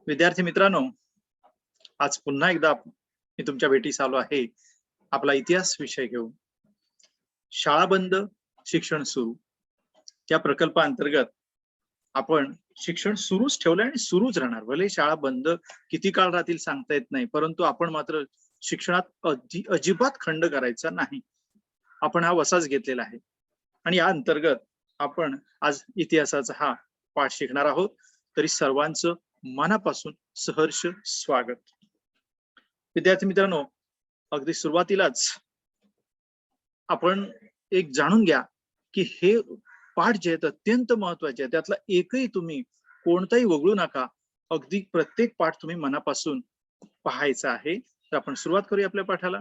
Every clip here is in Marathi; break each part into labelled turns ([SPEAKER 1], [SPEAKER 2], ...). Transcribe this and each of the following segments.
[SPEAKER 1] विद्यार्थी मित्रांनो, आज पुन्हा एकदा मी तुमच्या भेटीस आलो आहे आपला इतिहास विषय घेऊन. शाळा बंद शिक्षण सुरू या प्रकल्पाअंतर्गत आपण शिक्षण सुरूच ठेवलं आणि सुरूच राहणार. भले शाळा बंद किती काळ राहतील सांगता येत नाही, परंतु आपण मात्र शिक्षणात अजिबात खंड करायचा नाही. आपण हा वसाच घेतलेला आहे आणि या अंतर्गत आपण आज इतिहासाचा हा पाठ शिकणार आहोत. तरी सर्वांचं मनापासून सहर्ष स्वागत. विद्यार्थी मित्रांनो, अगदी सुरुवातीलाच आपण एक जाणून घ्या की हे पाठ जे आहेत अत्यंत महत्वाचे आहे. त्यातला एकही तुम्ही कोणताही वगळू नका. अगदी प्रत्येक पाठ तुम्ही मनापासून पाहायचा आहे. तर आपण सुरुवात करूया आपल्या पाठाला.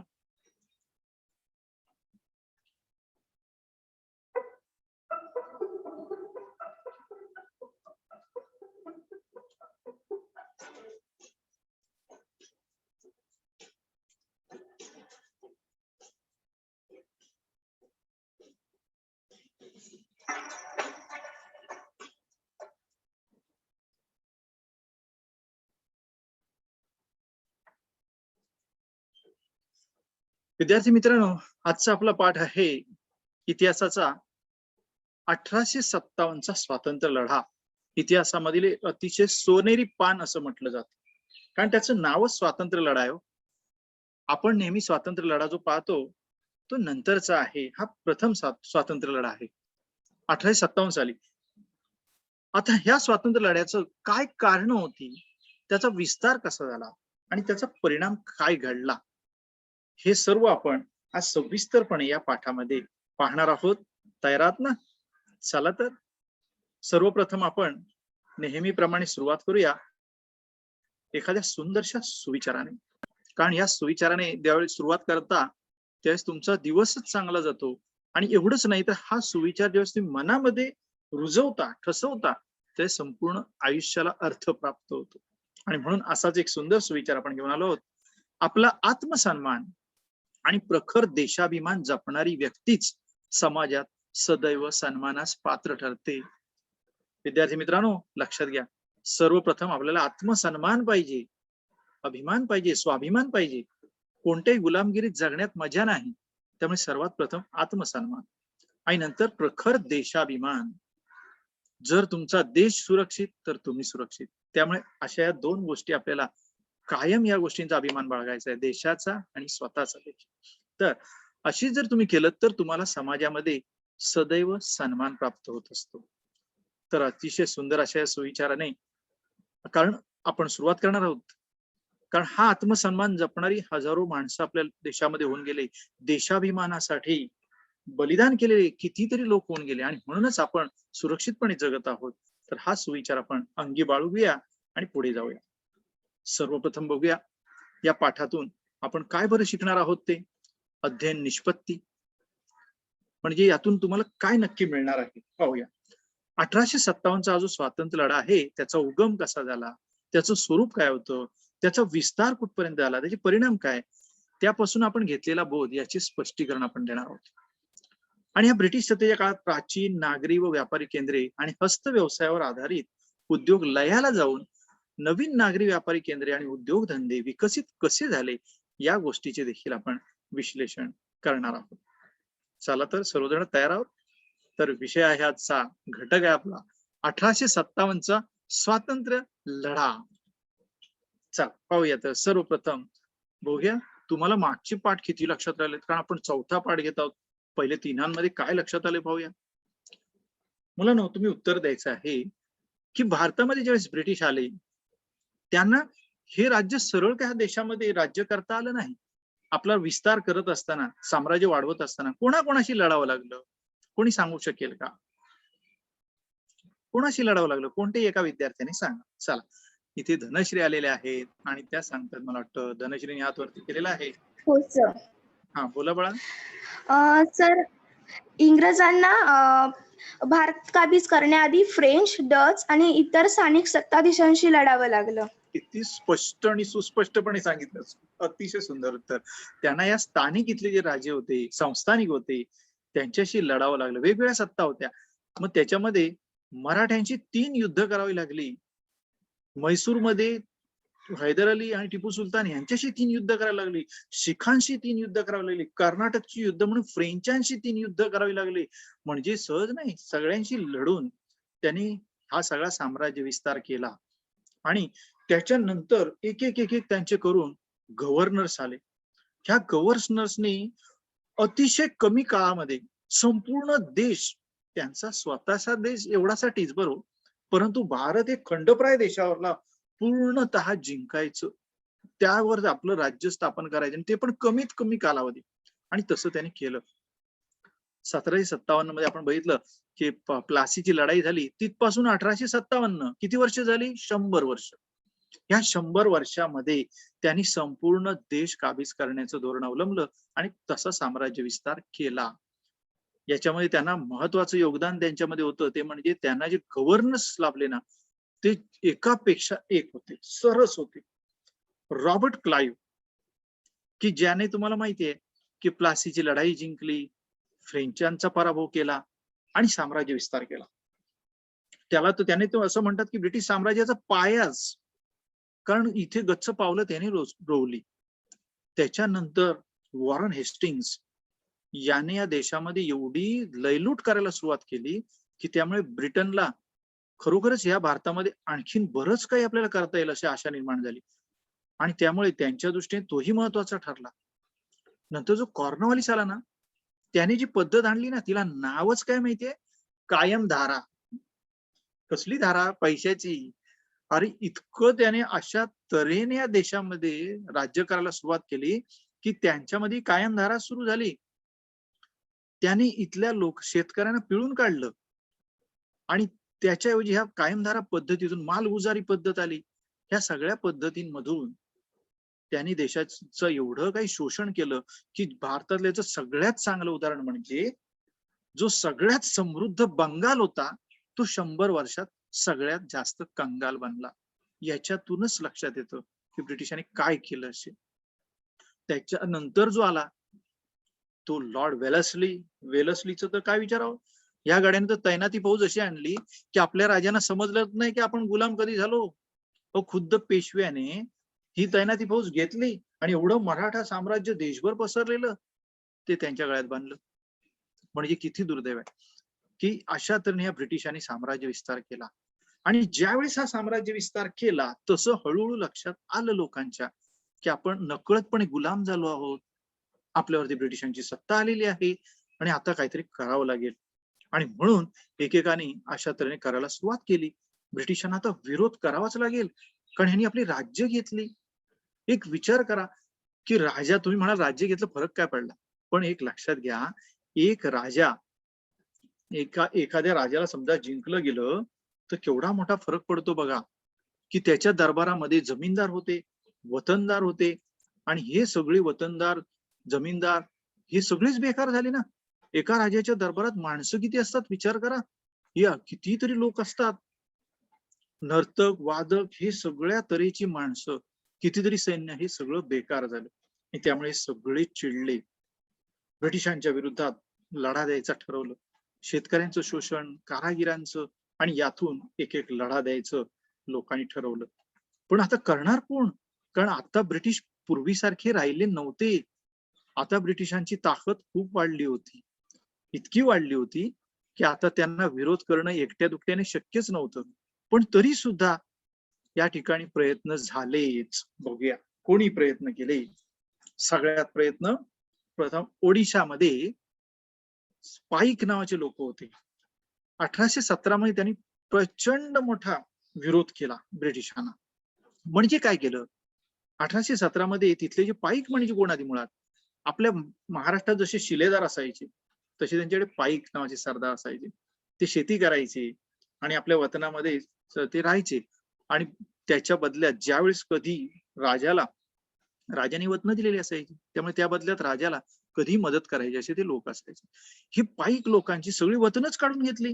[SPEAKER 1] विद्यार्थी मित्रांनो, आजचा आपला पाठ आहे इतिहासाचा 1857चा स्वातंत्र्य लढा. इतिहासामधील अतिशय सोनेरी पान असं म्हटलं जातं, कारण त्याचं नावच स्वातंत्र्य लढा आहे. आपण नेहमी स्वातंत्र्य लढा जो पाहतो तो नंतरचा आहे. हा प्रथम स्वातंत्र्य लढा आहे 1857 साली. आता ह्या स्वातंत्र्य लढ्याचं काय कारण होती, त्याचा विस्तार कसा झाला आणि त्याचा परिणाम काय घडला, हे सर्व आपण आज सविस्तरपणे या पाठामध्ये पाहणार आहोत. तयार आहात ना? चला तर सर्वप्रथम आपण नेहमीप्रमाणे सुरुवात करूया एखाद्या सुंदरशा सुविचाराने. कारण या सुविचाराने ज्यावेळी सुरुवात करता त्यावेळेस तुमचा दिवसच चांगला जातो. आणि एवढंच नाही तर हा सुविचार ज्यावेळेस तुम्ही मनामध्ये रुजवता, ठसवता, त्या संपूर्ण आयुष्याला अर्थ प्राप्त होतो. आणि म्हणून असाच एक सुंदर सुविचार आपण घेऊन आलो आहोत. आपला आत्मसन्मान आणि प्रखर देशाभिमान जपणारी व्यक्तीच समाजात सदैव सन्मानास पात्र ठरते. विद्यार्थी मित्रांनो, लक्षात घ्या, सर्वप्रथम आपल्याला आत्मसन्मान पाहिजे, अभिमान पाहिजे, स्वाभिमान पाहिजे. कोणत्याही गुलामगिरीत जगण्यात मजा नाही. त्यामुळे सर्वात प्रथम आत्मसन्मान आणि नंतर प्रखर देशाभिमान. जर तुमचा देश सुरक्षित तर तुम्ही सुरक्षित. त्यामुळे अशा या दोन गोष्टी आपल्याला कायम या गोष्टींचा अभिमान बाळगायचा आहे, देशाचा आणि स्वतःचा देश. तर अशी जर तुम्ही केलं तर तुम्हाला समाजामध्ये सदैव सन्मान प्राप्त होत असतो. तर अतिशय सुंदर अशा सुविचाराने कारण आपण सुरुवात करणार आहोत. कारण हा आत्मसन्मान जपणारी हजारो माणसं आपल्या देशामध्ये होऊन गेले. देशाभिमानासाठी बलिदान केलेले कितीतरी लोक होऊन गेले आणि म्हणूनच आपण सुरक्षितपणे जगत आहोत. तर हा सुविचार आपण अंगी बाळगूया आणि पुढे जाऊया. सर्वप्रथम बघूया या पाठातून आपण काय बरं शिकणार आहोत ते. अध्ययन निष्पत्ती म्हणजे यातून तुम्हाला काय नक्की मिळणार आहे पाहूया. 1857चा जो स्वातंत्र्य लढा आहे त्याचा उगम कसा झाला, त्याचं स्वरूप काय होतं, त्याचा विस्तार कुठपर्यंत झाला, त्याचे परिणाम काय, त्यापासून आपण घेतलेला बोध याचे स्पष्टीकरण आपण देणार आहोत. आणि या ब्रिटिश सत्तेच्या काळात प्राचीन नागरी व व्यापारी केंद्रे आणि हस्त व्यवसायावर आधारित उद्योग लयाला जाऊन नवीन नागरी व्यापारी केंद्रे आणि उद्योगधंदे विकसित कसे झाले या गोष्टीचे देखील आपण विश्लेषण करणार आहोत. चला तर सर्वजण तयार आहोत. तर विषय आहे आजचा, घटक आहे आपला 1857चा स्वातंत्र्य लढा. चला पाहूया. तर सर्वप्रथम बघूया तुम्हाला मागचे पाठ किती लक्षात राहिलेत, कारण आपण चौथा पाठ घेत आहोत. पहिले तिन्हांमध्ये काय लक्षात आले पाहूया. मुलांनो, तुम्ही उत्तर द्यायचं आहे की भारतामध्ये ज्यावेळेस ब्रिटिश आले त्यांना हे राज्य सरळ त्या देशामध्ये राज्य करता आलं नाही. आपला विस्तार करत असताना, साम्राज्य वाढवत असताना कोणाकोणाशी लढावं लागलं, कोणी सांगू शकेल का? कोणाशी लढावं लागलं? कोणत्याही एका विद्यार्थ्याने सांगा. चला, इथे धनश्री आलेले आहेत आणि त्या सांगतात. मला वाटतं धनश्रीने हात वरती केलेला आहे.
[SPEAKER 2] हो सर.
[SPEAKER 1] हा बोला बाळा.
[SPEAKER 2] सर, इंग्रजांना भारत काबीज करण्याआधी फ्रेंच, डच आणि इतर स्थानिक सत्ताधीशांशी लढावं लागलं.
[SPEAKER 1] किती स्पष्ट आणि सुस्पष्टपणे सांगितलं. अतिशय सुंदर उत्तर. त्यांना या स्थानिक इथले जे राजे होते, संस्थानिक होते, त्यांच्याशी लढावं लागलं. वेगवेगळ्या सत्ता होत्या. मग त्याच्यामध्ये मराठ्यांची 3 युद्ध करावी लागली. म्हैसूरमध्ये हैदर अली आणि टिपू सुलतान यांच्याशी 3 युद्ध करावी लागली. शिखांशी 3 युद्ध करावी लागली. कर्नाटकची युद्ध म्हणून फ्रेंचांशी 3 युद्ध करावी लागली. म्हणजे सहज नाही, सगळ्यांशी लढून त्यांनी हा सगळा साम्राज्य विस्तार केला. आणि त्याच्यानंतर एक एक एक एक त्यांचे करून गव्हर्नर्स आले. ह्या गव्हर्नर्सनी अतिशय कमी काळामध्ये संपूर्ण देश, त्यांचा स्वतःचा देश एवढासाठीच बरोबर, परंतु भारत एक खंडप्राय देशावरला पूर्णतः जिंकायचं, त्यावर आपलं राज्य स्थापन करायचं, आणि ते पण कमीत कमी कालावधी. आणि तसं त्यांनी केलं. 1757 मध्ये आपण बघितलं की प्लासीची लढाई झाली, तिथपासून 1857 किती वर्ष झाली? 100 वर्ष. या 100 वर्षामध्ये त्यांनी संपूर्ण देश काबीज करण्याचं धोरण अवलंबलं आणि तसा साम्राज्य विस्तार केला. याच्यामध्ये त्यांना महत्वाचं योगदान त्यांच्यामध्ये होतं, ते म्हणजे त्यांना जे गव्हर्नर्स लाभले ना, ते एकापेक्षा एक होते, सरस होते. रॉबर्ट क्लाइव्ह, की ज्याने तुम्हाला माहितीये की प्लासीची लढाई जिंकली, फ्रेंचांचा पराभव केला आणि साम्राज्य विस्तार केला. त्याने तो असं म्हणतात की ब्रिटिश साम्राज्याचा पायाच, कारण इथे गच्च पावलं त्याने रोवली. त्याच्यानंतर वॉरन हेस्टिंग्स याने या देशामध्ये एवढी लयलूट करायला सुरुवात केली की त्यामुळे ब्रिटनला खरोखरच या भारतामध्ये आणखीन बरंच काही आपल्याला करता येईल अशी आशा निर्माण झाली. आणि त्यामुळे त्यांच्या दृष्टीने तोही महत्वाचा ठरला. नंतर जो कॉर्नवालिस आला ना, त्याने जी पद्धत आणली ना, तिला नावच काय माहितीये? कायम धारा. कसली धारा? पैशाची. अरे इतकं त्याने अशा तऱ्हेने या देशामध्ये राज्य करायला सुरुवात केली की त्यांच्यामध्ये कायम धारा सुरू झाली. त्याने इथल्या शेतकऱ्यांना पिळून काढलं आणि त्याच्याऐवजी ह्या कायमधारा पद्धतीतून मालगुजारी पद्धत आली. ह्या सगळ्या पद्धतींमधून त्यांनी देशाचं एवढं काही शोषण केलं की भारतातल्याचं सगळ्यात चांगलं उदाहरण म्हणजे जो सगळ्यात समृद्ध बंगाल होता, तो 100 वर्षात सगळ्यात जास्त कंगाल बनला. याच्यातूनच लक्षात येतं की ब्रिटिशांनी काय केलं असेल. त्याच्यानंतर जो आला तो लॉर्ड वेलस्लीचं तर काय विचारावं. या गाड्याने तर तैनाती फौज अशी आणली की आपल्या राजांना समजलंच नाही की आपण गुलाम कधी झालो. खुद्द पेशव्याने ही तैनाती फौज घेतली आणि एवढं मराठा साम्राज्य देशभर पसरलेलं ते त्यांच्या गळ्यात बांधलं. म्हणजे किती दुर्दैव आहे की अशा तऱ्हेने या ब्रिटिशांनी साम्राज्य विस्तार केला. आणि ज्यावेळेस हा साम्राज्य विस्तार केला तसं हळूहळू लक्षात आलं लोकांच्या की आपण नकळतपणे गुलाम झालो आहोत, आपल्यावरती ब्रिटिशांची सत्ता आलेली आहे आणि आता काहीतरी करावं लागेल. आणि म्हणून एकेकाने अशा तऱ्हेने करायला सुरुवात केली. ब्रिटिशांना आता विरोध करावाच लागेल, कारण ह्यांनी आपली राज्य घेतली. एक विचार करा की राजा, तुम्ही म्हणाल राज्य घेतलं फरक काय पडला, पण एक लक्षात घ्या, एक राजा एखाद्या राजाला समजा जिंकलं गेलं तर केवढा मोठा फरक पडतो बघा. की त्याच्या दरबारामध्ये जमीनदार होते, वतनदार होते, आणि हे सगळे वतनदार, जमीनदार हे सगळेच बेकार झाले ना. एका राजाच्या दरबारात माणसं किती असतात विचार करा. या कितीतरी लोक असतात, नर्तक, वादक, हे सगळ्या तऱ्हेची माणसं, कितीतरी सैन्य, हे सगळं बेकार झालं. आणि त्यामुळे सगळे चिडले, ब्रिटिशांच्या विरोधात लढा द्यायचा ठरवलं. शेतकऱ्यांचं शोषण, कारागिरांचं, आणि यातून एक एक लढा द्यायचं लोकांनी ठरवलं. पण आता करणार कोण? कारण आता ब्रिटिश पूर्वीसारखे राहिले नव्हते. आता ब्रिटिशांची ताकद खूप वाढली होती, इतकी वाढली होती की आता त्यांना विरोध करणं एकट्या दुकट्याने शक्यच नव्हतं. पण तरी सुद्धा या ठिकाणी प्रयत्न झालेच. बघूया कोणी प्रयत्न केले. सगळ्यात प्रयत्न प्रथम ओडिशामध्ये स्पाईक नावाचे लोक होते. 1817 मध्ये त्यांनी प्रचंड मोठा विरोध केला ब्रिटिशांना. म्हणजे काय केलं? 1817 मध्ये तिथले जे पाईक म्हणजे कोण, आधी मुळात आपल्या महाराष्ट्रात जसे शिलेदार असायचे तसे त्यांच्याकडे पाईक नावाचे सरदार असायचे. ते शेती करायचे आणि आपल्या वतनामध्ये ते राहायचे. आणि त्याच्या बदल्यात ज्यावेळेस कधी राजाने वतन दिलेली असायची, त्यामुळे त्या बदल्यात राजाला कधी मदत करायची असे ते लोक असायचे. ही पाईक लोकांची सगळी वतनच काढून घेतली.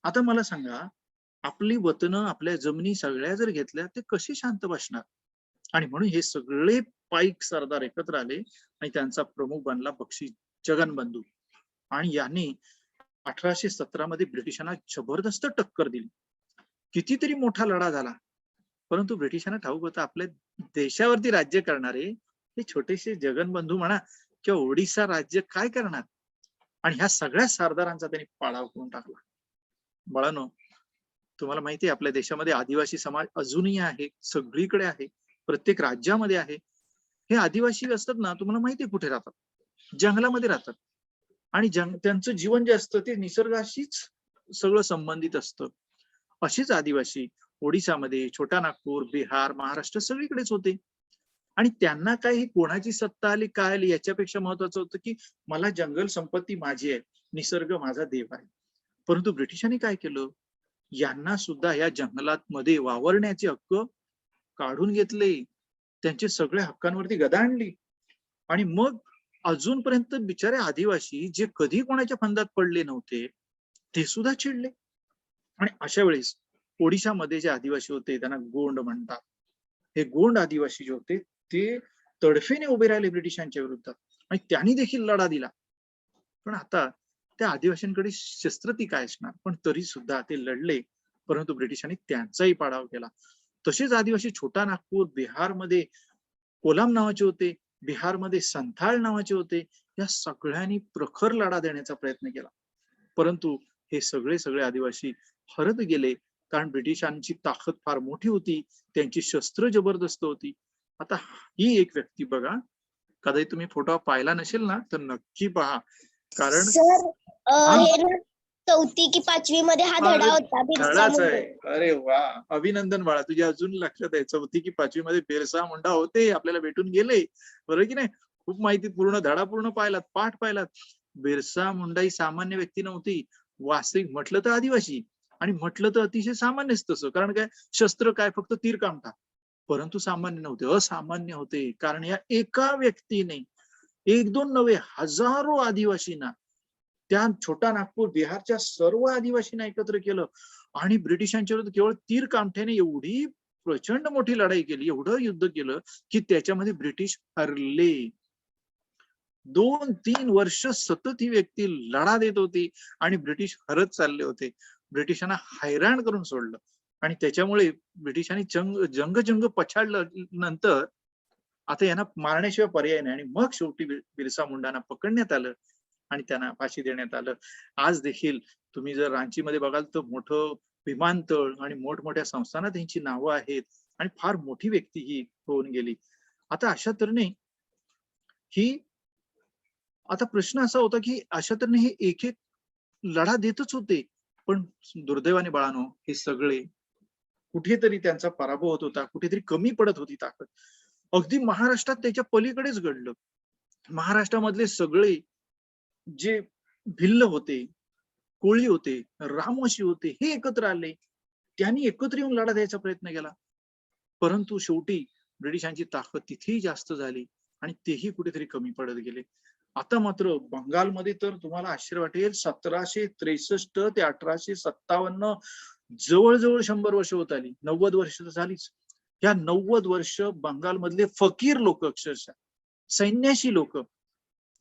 [SPEAKER 1] आता मला सांगा, आपली वतनं, आपल्या जमिनी सगळ्या जर घेतल्या ते कसे शांत बसणार? आणि म्हणून हे सगळे पाईक सरदार एकत्र आले आणि त्यांचा प्रमुख बनला बक्षी जगनबंधू. आणि याने 1817 मध्ये ब्रिटिशांना जबरदस्त टक्कर दिली. कितीतरी मोठा लढा झाला, परंतु ब्रिटिशांना ठाऊक होतं आपल्या देशावरती राज्य करणारे हे छोटेसे जगनबंधू म्हणा किंवा ओडिसा राज्य काय करणार, आणि ह्या सगळ्या सरदारांचा त्यांनी पाडाव करून टाकला. बाळांनो, तुम्हाला माहिती आहे आपल्या देशामध्ये आदिवासी समाज अजूनही आहे, सगळीकडे आहे, प्रत्येक राज्यामध्ये आहे. हे आदिवासी असतात ना, तुम्हाला माहिती आहे कुठे राहतात? जंगलामध्ये राहतात. आणि त्यांचं जीवन जे असतं ते निसर्गाशीच सगळं संबंधित असतं. असेच आदिवासी ओडिसामध्ये, छोटा नागपूर, बिहार, महाराष्ट्र सगळीकडेच होते. आणि त्यांना काही कोणाची सत्ता आली काय आली याच्यापेक्षा महत्वाचं होतं की मला जंगल संपत्ती माझी आहे, निसर्ग माझा देव आहे. परंतु ब्रिटिशांनी काय केलं, यांना सुद्धा या जंगलात मध्ये वावरण्याचे हक्क काढून घेतले. त्यांचे सगळ्या हक्कांवरती गदा आणली. आणि मग अजूनपर्यंत बिचारे आदिवासी जे कधी कोणाच्या फंदात पडले नव्हते ते सुद्धा चिडले. आणि अशा वेळेस ओडिशामध्ये जे आदिवासी होते त्यांना गोंड म्हणतात. हे गोंड आदिवासी जे होते ते तडफेने उभे राहिले ब्रिटिशांच्या विरुद्धात आणि त्यांनी देखील लढा दिला. पण आता त्या आदिवासींकडे शस्त्र ती काय असणार, पण तरी सुद्धा ते लढले, परंतु ब्रिटिशांनी त्यांचाही पाडाव केला. तसेच आदिवासी छोटा नागपूर, बिहारमध्ये कोलाम नावाचे होते, बिहारमध्ये संथाल नावाचे होते. या सगळ्यांनी प्रखर लढा देण्याचा प्रयत्न केला, परंतु हे सगळे आदिवासी हरत गेले, कारण ब्रिटिशांची ताकद फार मोठी होती, त्यांची शस्त्र जबरदस्त होती. आता ही एक व्यक्ती बघा, कदाचित तुम्ही फोटो पाहिला नसेल ना तर नक्की पहा, कारण
[SPEAKER 3] सर हे ना 4थी की 5वी मध्ये हा धडा होता बिरसा
[SPEAKER 1] धडाच आहे.
[SPEAKER 3] मुंडा.
[SPEAKER 1] अरे वा, अभिनंदन बाळा, तुझ्या अजून लक्षात आहे. 4थी की 5वी मध्ये बिरसा मुंडा होते, आपल्याला भेटून गेले, बरोबर की नाही? खूप माहिती, पूर्ण धडा पूर्ण पाहिलात, पाठ पाहिलात. बिरसा मुंडा ही सामान्य व्यक्ती नव्हती, वास्तविक म्हटलं तर आदिवासी, आणि म्हटलं तर अतिशय सामान्यच तसं. कारण काय, शस्त्र काय, फक्त तीर कामठा, परंतु सामान्य नव्हते, असामान्य होते. कारण या एका व्यक्तीने एक दोन नव्हे, हजारो आदिवासींना, त्या छोटा नागपूर बिहारच्या सर्व आदिवासींना एकत्र केलं आणि ब्रिटिशांच्या विरुद्ध केवळ तीर कामठ्याने एवढी प्रचंड मोठी लढाई केली, एवढं युद्ध केलं की त्याच्यामध्ये ब्रिटिश हरले. 2-3 वर्ष सतत ही व्यक्ती लढा देत होती आणि ब्रिटिश हरत चालले होते. ब्रिटिशांना हैराण करून सोडलं आणि त्याच्यामुळे ब्रिटिशांनी जंग पछाडलं. नंतर आता यांना मारण्याशिवाय पर्याय नाही, आणि मग शेवटी बिरसा मुंडांना पकडण्यात आलं आणि त्यांना फाशी देण्यात आलं. आज देखील तुम्ही जर रांचीमध्ये बघाल तर मोठं विमानतळ आणि मोठमोठ्या संस्थांना त्यांची नावं आहेत, आणि फार मोठी व्यक्ती ही होऊन गेली. आता अशा तऱ्हेने ही, आता प्रश्न असा होता की अशा तऱ्हेने हे एक एक लढा देतच होते, पण दुर्दैवाने बाळानो हे सगळे कुठेतरी त्यांचा पराभव होत होता, कुठेतरी कमी पडत होती ताकद. अगदी महाराष्ट्रात त्याच्या पलीकडेच घडलं. महाराष्ट्रामधले सगळे जे भिल्ल होते, कोळी होते, रामवशी होते, हे एकत्र आले, त्यांनी एकत्र येऊन लढा द्यायचा प्रयत्न केला. परंतु शेवटी ब्रिटिशांची ताकद तिथेही जास्त झाली आणि तेही कुठेतरी कमी पडत गेले. आता मात्र बंगालमध्ये तर तुम्हाला आश्चर्य वाटेल, 1763 ते 1857 जवळजवळ 100 वर्ष होत आली, 90 वर्ष तर झालीच. या 90 वर्ष बंगालमधले फकीर लोक, अक्षरशः सैन्याशी लोक,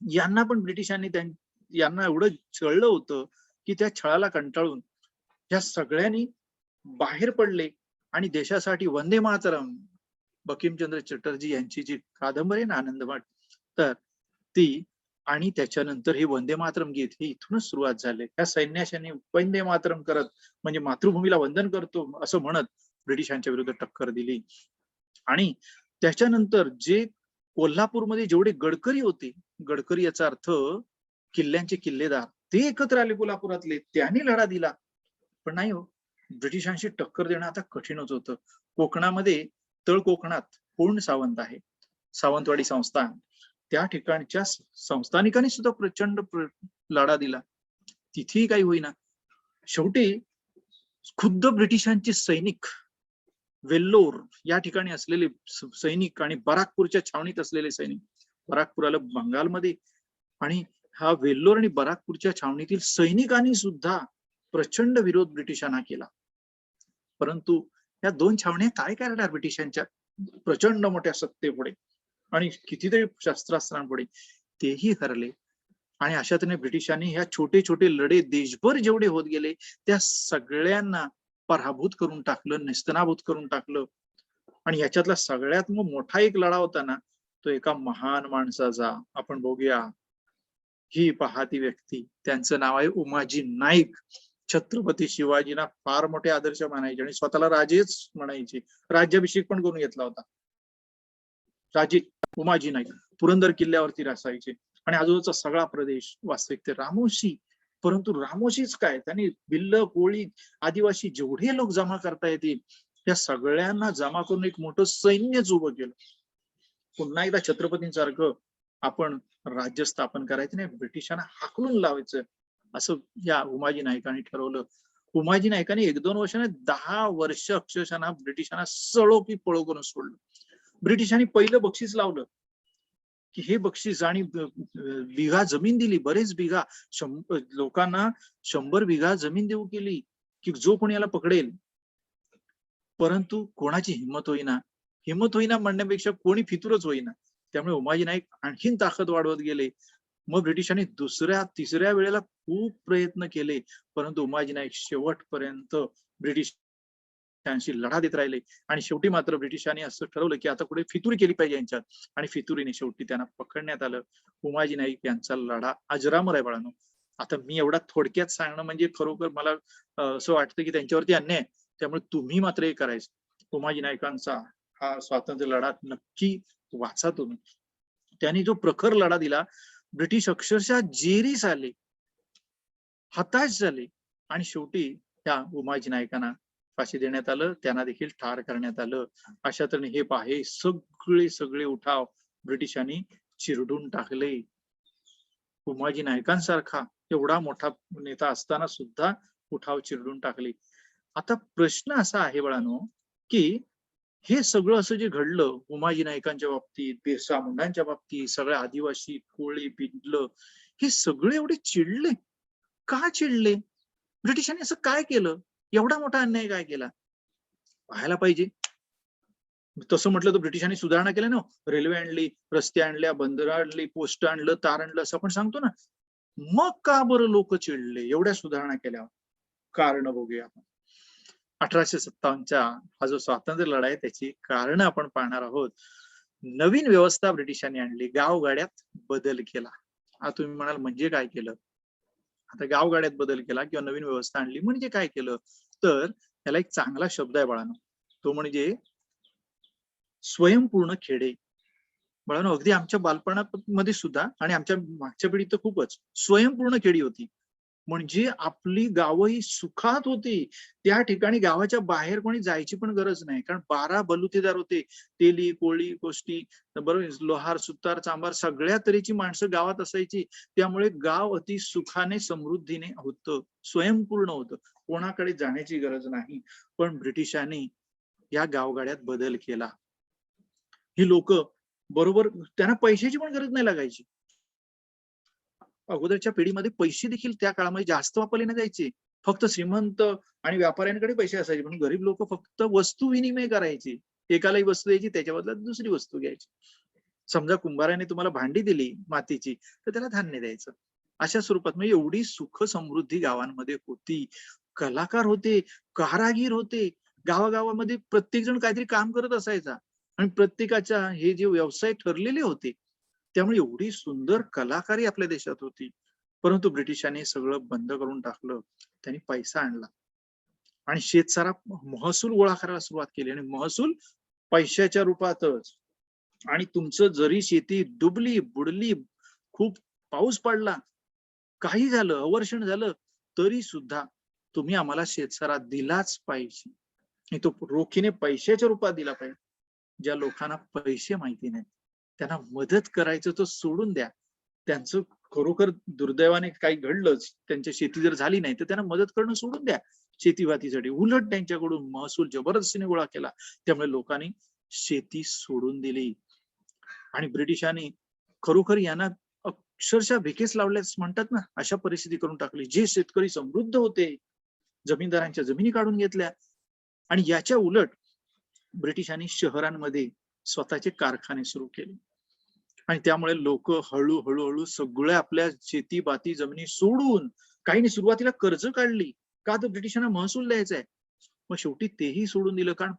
[SPEAKER 1] यांना पण ब्रिटिशांनी यांना एवढं छळलं होतं की त्या छळाला कंटाळून या सगळ्यांनी बाहेर पडले आणि देशासाठी वंदे मातरम, बंकिमचंद्र चटर्जी यांची जी कादंबरी ना आनंदमठ, तर ती, आणि त्याच्यानंतर हे वंदे मातरम गीत हे इथूनच सुरुवात झाले. या सैन्याशांनी वंदे मातरम करत, म्हणजे मातृभूमीला वंदन करतो असं म्हणत ब्रिटिशांच्या विरुद्ध टक्कर दिली. आणि त्याच्यानंतर जे कोल्हापूरमध्ये जेवढे गडकरी होते, गडकरी याचा अर्थ किल्ल्यांचे किल्लेदार, ते एकत्र आले कोल्हापुरातले, त्यांनी लढा दिला. पण नाही हो, ब्रिटिशांशी टक्कर देणं आता कठीणच होतं. कोकणामध्ये, तळ कोकणात कोण सावंत आहे, सावंतवाडी संस्थान, त्या ठिकाणच्या संस्थानिकांनी सुद्धा प्रचंड लढा दिला, तिथेही काही होईना. शेवटी खुद्द ब्रिटिशांचे सैनिक, वेल्लोर या ठिकाणी असलेले सैनिक आणि बराकपूरच्या छावणीत असलेले सैनिक, बराकपूर आलं बंगालमध्ये, आणि हा वेल्लोर आणि बराकपूरच्या छावणीतील सैनिकांनी सुद्धा प्रचंड विरोध ब्रिटिशांना केला. परंतु या दोन छावण्या काय करणार ब्रिटिशांच्या प्रचंड मोठ्या सत्तेपुढे आणि कितीतरी शस्त्रास्त्रांपुढे, तेही हरले. आणि अशा तऱ्हेने ब्रिटिशांनी ह्या छोटे छोटे लढे देशभर जेवढे होत गेले त्या सगळ्यांना पराभूत करून टाकलं, नेस्तनाभूत करून टाकलं. आणि याच्यातला सगळ्यात मोठा एक लढा होता ना, तो एका महान माणसाचा. आपण बघूया, ही पहा ती व्यक्ती, त्यांचं नाव आहे उमाजी नाईक. छत्रपती शिवाजींना फार मोठे आदर्श मानायचे आणि स्वतःला राजेच म्हणायचे. राज्याभिषेक पण करून घेतला होता. राजे उमाजी नाईक पुरंदर किल्ल्यावरती रासायचे आणि आजूबाजूचा सगळा प्रदेश वास्तविक ते रामोशी. परंतु रामोशीच काय, त्यांनी भिल्ल, कोळी, आदिवासी जेवढे लोक जमा करता येतील त्या सगळ्यांना जमा करून एक मोठं सैन्यच उभं केलं. पुन्हा एकदा छत्रपतींसारखं आपण राज्य स्थापन करायचं नाही, ब्रिटिशांना हाकलून लावायचं, असं या उमाजी नाईकांनी ठरवलं. उमाजी नाईकांनी 1-2 वर्षाने 10 वर्ष अक्षरशः ब्रिटिशांना सळो की पळो करून सोडलं. ब्रिटिशांनी पहिलं बक्षीस लावलं की हे बक्षीस आणि बिघा जमीन दिली, बरेच बिघा, लोकांना 100 बिघा जमीन देऊ केली की जो कोणी याला पकडेल. परंतु कोणाची हिंमत होईना म्हणण्यापेक्षा कोणी फितूरच होईना. त्यामुळे उमाजी नाईक आणखीन ताकद वाढवत गेले. मग ब्रिटिशांनी 2ऱ्या-3ऱ्या वेळेला खूप प्रयत्न केले, परंतु उमाजी नाईक शेवटपर्यंत ब्रिटिशांशी लढा देत राहिले. आणि शेवटी मात्र ब्रिटिशांनी असं ठरवलं की आता कुठे फितुरी केली पाहिजे यांच्यात, आणि फितुरीने शेवटी त्यांना पकडण्यात आलं. उमाजी नाईक यांचा लढा अजरामर आहे बाळांनो. आता मी एवढा थोडक्यात सांगणं म्हणजे खरोखर मला असं वाटतं की त्यांच्यावरती अन्याय आहे. त्यामुळे तुम्ही मात्र हे करायचं, उमाजी नाईकांचा हा स्वातंत्र्य लढा नक्की वाचा तुम्ही. त्यांनी जो प्रखर लढा दिला, ब्रिटिश अक्षरशः जेरीस आले, हताश झाले आणि शेवटी त्या उमाजी नाईकांना फाशी देण्यात आलं, त्यांना देखील ठार करण्यात आलं. अशा तऱ्हेने हे पहा, सगळे उठाव ब्रिटिशांनी चिरडून टाकले. उमाजी नाईकांसारखा एवढा मोठा नेता असताना सुद्धा उठाव चिरडून टाकले. आता प्रश्न असा आहे बाळांनो की हे सगळं असं जे घडलं उमाजी नाईकांच्या बाबतीत, बिरसा मुंडांच्या बाबतीत, सगळ्या आदिवासी, कोळी, भिल्ल, हे सगळे एवढे चिडले का? चिडले ब्रिटिशांनी असं काय केलं? एवढा मोठा अन्याय काय केला? पाहायला पाहिजे. तसं म्हटलं तर ब्रिटिशांनी सुधारणा केल्या ना, रेल्वे आणली, रस्ते आणल्या, बंदर आणली, पोस्ट आणलं, तार आणलं, असं आपण सांगतो ना. मग का बरं लोक चिडले एवढ्या सुधारणा केल्यावर? कारण बघूया आपण. 1857चा हा जो स्वातंत्र्य लढा आहे त्याची कारण आपण पाहणार आहोत. नवीन व्यवस्था ब्रिटिशांनी आणली, गावगाड्यात बदल केला. हा तुम्ही म्हणाल म्हणजे काय केलं? आता गावगाड्यात बदल केला किंवा नवीन व्यवस्था आणली म्हणजे काय केलं? तर त्याला एक चांगला शब्द आहे बाळांनो, तो म्हणजे स्वयंपूर्ण खेडे. बाळांनो, अगदी आमच्या बालपणामध्ये सुद्धा आणि आमच्या मागच्या पिढीत तर खूपच स्वयंपूर्ण खेडी होती. म्हणजे आपली गावही सुखात होती. त्या ठिकाणी गावाच्या बाहेर कोणी जायची पण गरज नाही, कारण 12 बलुतेदार होते. तेली, कोळी, कोष्टी, बरोबर, लोहार, सुतार, चांभार, सगळ्या तऱ्हेची माणसं गावात असायची. त्यामुळे गाव अति सुखाने, समृद्धीने होतं, स्वयंपूर्ण होतं, कोणाकडे जाण्याची गरज नाही. पण ब्रिटिशांनी या गावगाड्यात बदल केला. ही लोक बरोबर, त्यांना पैशाची पण गरज नाही लागायची. अगोदरच्या पिढीमध्ये पैसे देखील त्या काळामध्ये जास्त वापरले नाही जायचे. फक्त श्रीमंत आणि व्यापाऱ्यांकडे पैसे असायचे, पण गरीब लोक फक्त वस्तू विनिमय करायचे. एकालाही वस्तू द्यायची, त्याच्या बदल्यात दुसरी वस्तू घ्यायची. समजा कुंभाराने तुम्हाला भांडी दिली मातीची, तर त्याला धान्य द्यायचं. अशा स्वरूपात म्हणजे एवढी सुख समृद्धी गावांमध्ये होती. कलाकार होते, कारागीर होते. गावागावामध्ये प्रत्येक जण काहीतरी काम करत असायचा आणि प्रत्येकाच्या हे जे व्यवसाय ठरलेले होते. त्यामुळे एवढी सुंदर कलाकारी आपल्या देशात होती. परंतु ब्रिटिशांनी सगळं बंद करून टाकलं. त्यांनी पैसा आणला आणि शेतसारा महसूल गोळा करायला सुरुवात केली, आणि महसूल पैशाच्या रूपातच. आणि तुमचं जरी शेती डुबली, बुडली, खूप पाऊस पडला, काही झालं, अवर्षण झालं, तरी सुद्धा तुम्ही आम्हाला शेतसारा दिलाच पाहिजे. आणि तो रोखीने पैशाच्या रूपात दिला पाहिजे. ज्या लोकांना पैसे माहिती नाहीत त्यांना मदत करायचं तर सोडून द्या. त्यांचं खरोखर दुर्दैवाने काही घडलंच, त्यांची शेती जर झाली नाही तर त्यांना मदत करणं सोडून द्या शेतीवातीसाठी. उलट त्यांच्याकडून महसूल जबरदस्तीने गोळा केला. त्यामुळे लोकांनी शेती सोडून दिली आणि ब्रिटिशांनी खरोखर यांना अक्षरशः भिकेस लावल्यास म्हणतात ना, अशा परिस्थिती करून टाकली. जे शेतकरी समृद्ध होते, जमीनदारांच्या जमिनी काढून घेतल्या. आणि याच्या उलट ब्रिटिशांनी शहरांमध्ये स्वतःचे कारखाने सुरू केले. आणि त्यामुळे लोक हळूहळू सगळ्या आपल्या शेती बाती जमिनी सोडून, काहींनी सुरुवातीला कर्ज काढली, का तर ब्रिटिशांना महसूल द्यायचा आहे. मग शेवटी तेही सोडून दिलं, कारण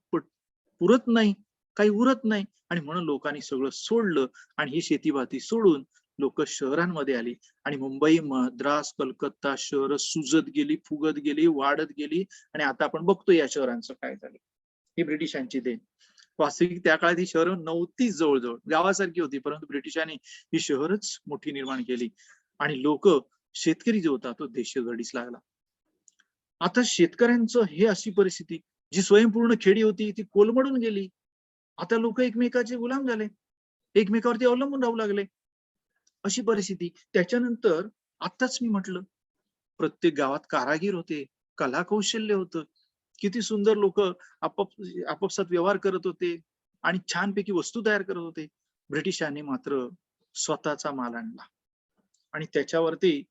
[SPEAKER 1] पुरत नाही, काही उरत नाही, आणि म्हणून लोकांनी सगळं सोडलं आणि ही शेतीबाती सोडून लोक शहरांमध्ये आली. आणि मुंबई, मद्रास, कलकत्ता शहरं सुजत गेली, फुगत गेली, वाढत गेली. आणि आता आपण बघतो या शहरांचं काय झालं. ही ब्रिटिशांची देण. वास्तविक त्या काळात ही शहरं नव्हतीच, जवळजवळ गावासारखी होती, परंतु ब्रिटिशांनी ही शहरच मोठी निर्माण केली. आणि लोक, शेतकरी जो होता तो देशगडीस लागला. आता शेतकऱ्यांचं हे अशी परिस्थिती, जी स्वयंपूर्ण खेडी होती ती कोलमडून गेली. आता लोक एकमेकाचे गुलाम झाले, एकमेकावरती अवलंबून राहू लागले, अशी परिस्थिती. त्याच्यानंतर आताच मी म्हटलं, प्रत्येक गावात कारागीर होते, कला कौशल्य होतं, किती सुंदर लोक आपापसात व्यवहार करत होते आणि छानपैकी वस्तू तयार करत होते. ब्रिटिशांनी मात्र स्वतःचा माल आणला आणि त्याच्यावरती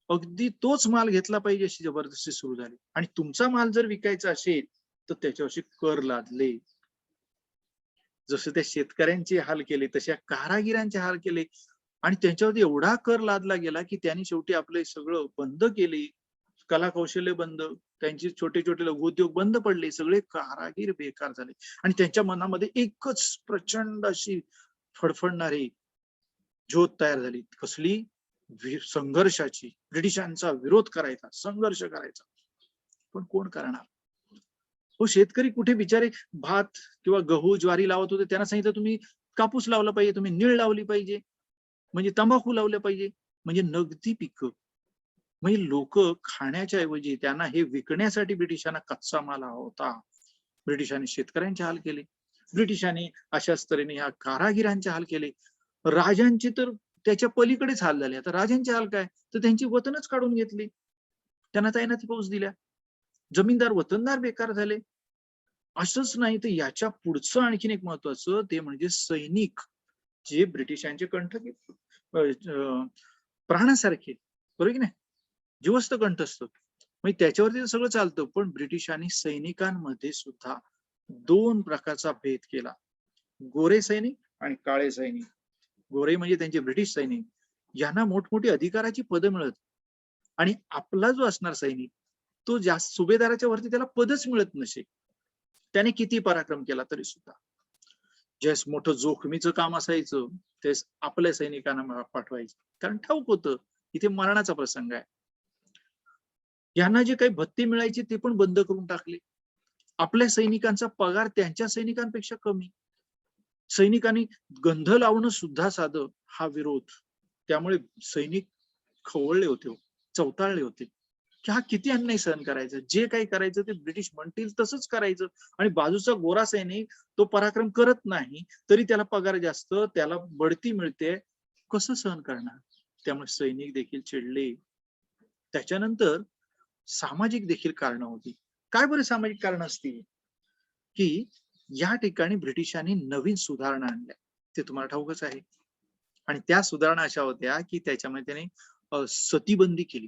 [SPEAKER 1] अगदी तोच माल घेतला पाहिजे अशी जबरदस्ती सुरू झाली. आणि तुमचा माल जर विकायचा असेल तर त्याच्यावरती कर लादले. जसे त्या शेतकऱ्यांचे हाल केले तसे कारागिरांचे हाल केले. आणि त्यांच्यावरती एवढा कर लादला गेला की त्यांनी शेवटी आपले सगळं बंद केले, कला कौशल्य बंद, त्यांचे छोटे छोटे लघुउद्योग बंद पडले, सगळे कारागीर बेकार झाले. आणि त्यांच्या मनामध्ये एकच प्रचंड अशी फडफडणारी ज्योत तयार झाली. कसली? संघर्षाची. ब्रिटिशांचा विरोध करायचा, संघर्ष करायचा. पण कोण करणार? हो, शेतकरी कुठे बिचारे भात किंवा गहू ज्वारी लावत होते, त्यांना सांगितलं तुम्ही कापूस लावला पाहिजे, तुम्ही नीळ लावली पाहिजे, म्हणजे तंबाखू लावलं पाहिजे, म्हणजे नगदी पिकं. म्हणजे लोक खाण्याच्या ऐवजी त्यांना हे विकण्यासाठी ब्रिटिशांना कच्चा माल हवा होता. ब्रिटिशांनी शेतकऱ्यांचे हाल केले, ब्रिटिशांनी अशाच तऱ्हेने ह्या कारागिरांचे हाल केले. राजांचे तर त्याच्या पलीकडेच हाल झाले. आता राजांचे हाल काय? तर त्यांची वतनच काढून घेतली, त्यांना तैनाती फौज दिल्या, जमीनदार वतनदार बेकार झाले. असंच नाही तर याच्या पुढचं आणखीन एक महत्वाचं ते म्हणजे सैनिक, जे ब्रिटिशांचे कंठ प्राणासारखे, बरोबर की नाही, जीवस्त कंठस्थ, म्हणजे त्याच्यावरती सगळं चालतं. पण ब्रिटिशांनी सैनिकांमध्ये सुद्धा दोन प्रकारचा भेद केला, गोरे सैनिक आणि काळे सैनिक. गोरे म्हणजे त्यांचे ब्रिटिश सैनिक, यांना मोठमोठी अधिकाराची पदं मिळत, आणि आपला जो असणार सैनिक तो जास्त सुभेदाराच्या वरती त्याला पदच मिळत नसे, त्याने किती पराक्रम केला तरी सुद्धा. ज्यास मोठं जोखमीचं काम असायचं तेच आपल्या सैनिकांना पाठवायचं, कारण ठाऊक होतं इथे मरणाचा प्रसंग आहे. यांना जे काही भत्ते मिळायचे ते पण बंद करून टाकले. आपल्या सैनिकांचा पगार त्यांच्या सैनिकांपेक्षा कमी. सैनिकांनी गंध लावणं सुद्धा साधं, हा विरोध. त्यामुळे सैनिक खवळले होते, चवताळले होते की हा किती अन्याय सहन करायचं, जे काही करायचं ते ब्रिटिश म्हणतील तसंच करायचं. आणि बाजूचा गोरा सैनिक तो पराक्रम करत नाही तरी त्याला पगार जास्त, त्याला बढती मिळते, कसं सहन करणार? त्यामुळे सैनिक देखील चिडले. त्याच्यानंतर सामाजिक देखील कारणं होती. काय बरं सामाजिक कारण असतील? की या ठिकाणी ब्रिटिशांनी नवीन सुधारणा आणल्या, ते तुम्हाला ठाऊकच आहे. आणि त्या सुधारणा अशा होत्या की त्याच्यामध्ये त्याने सतीबंदी केली.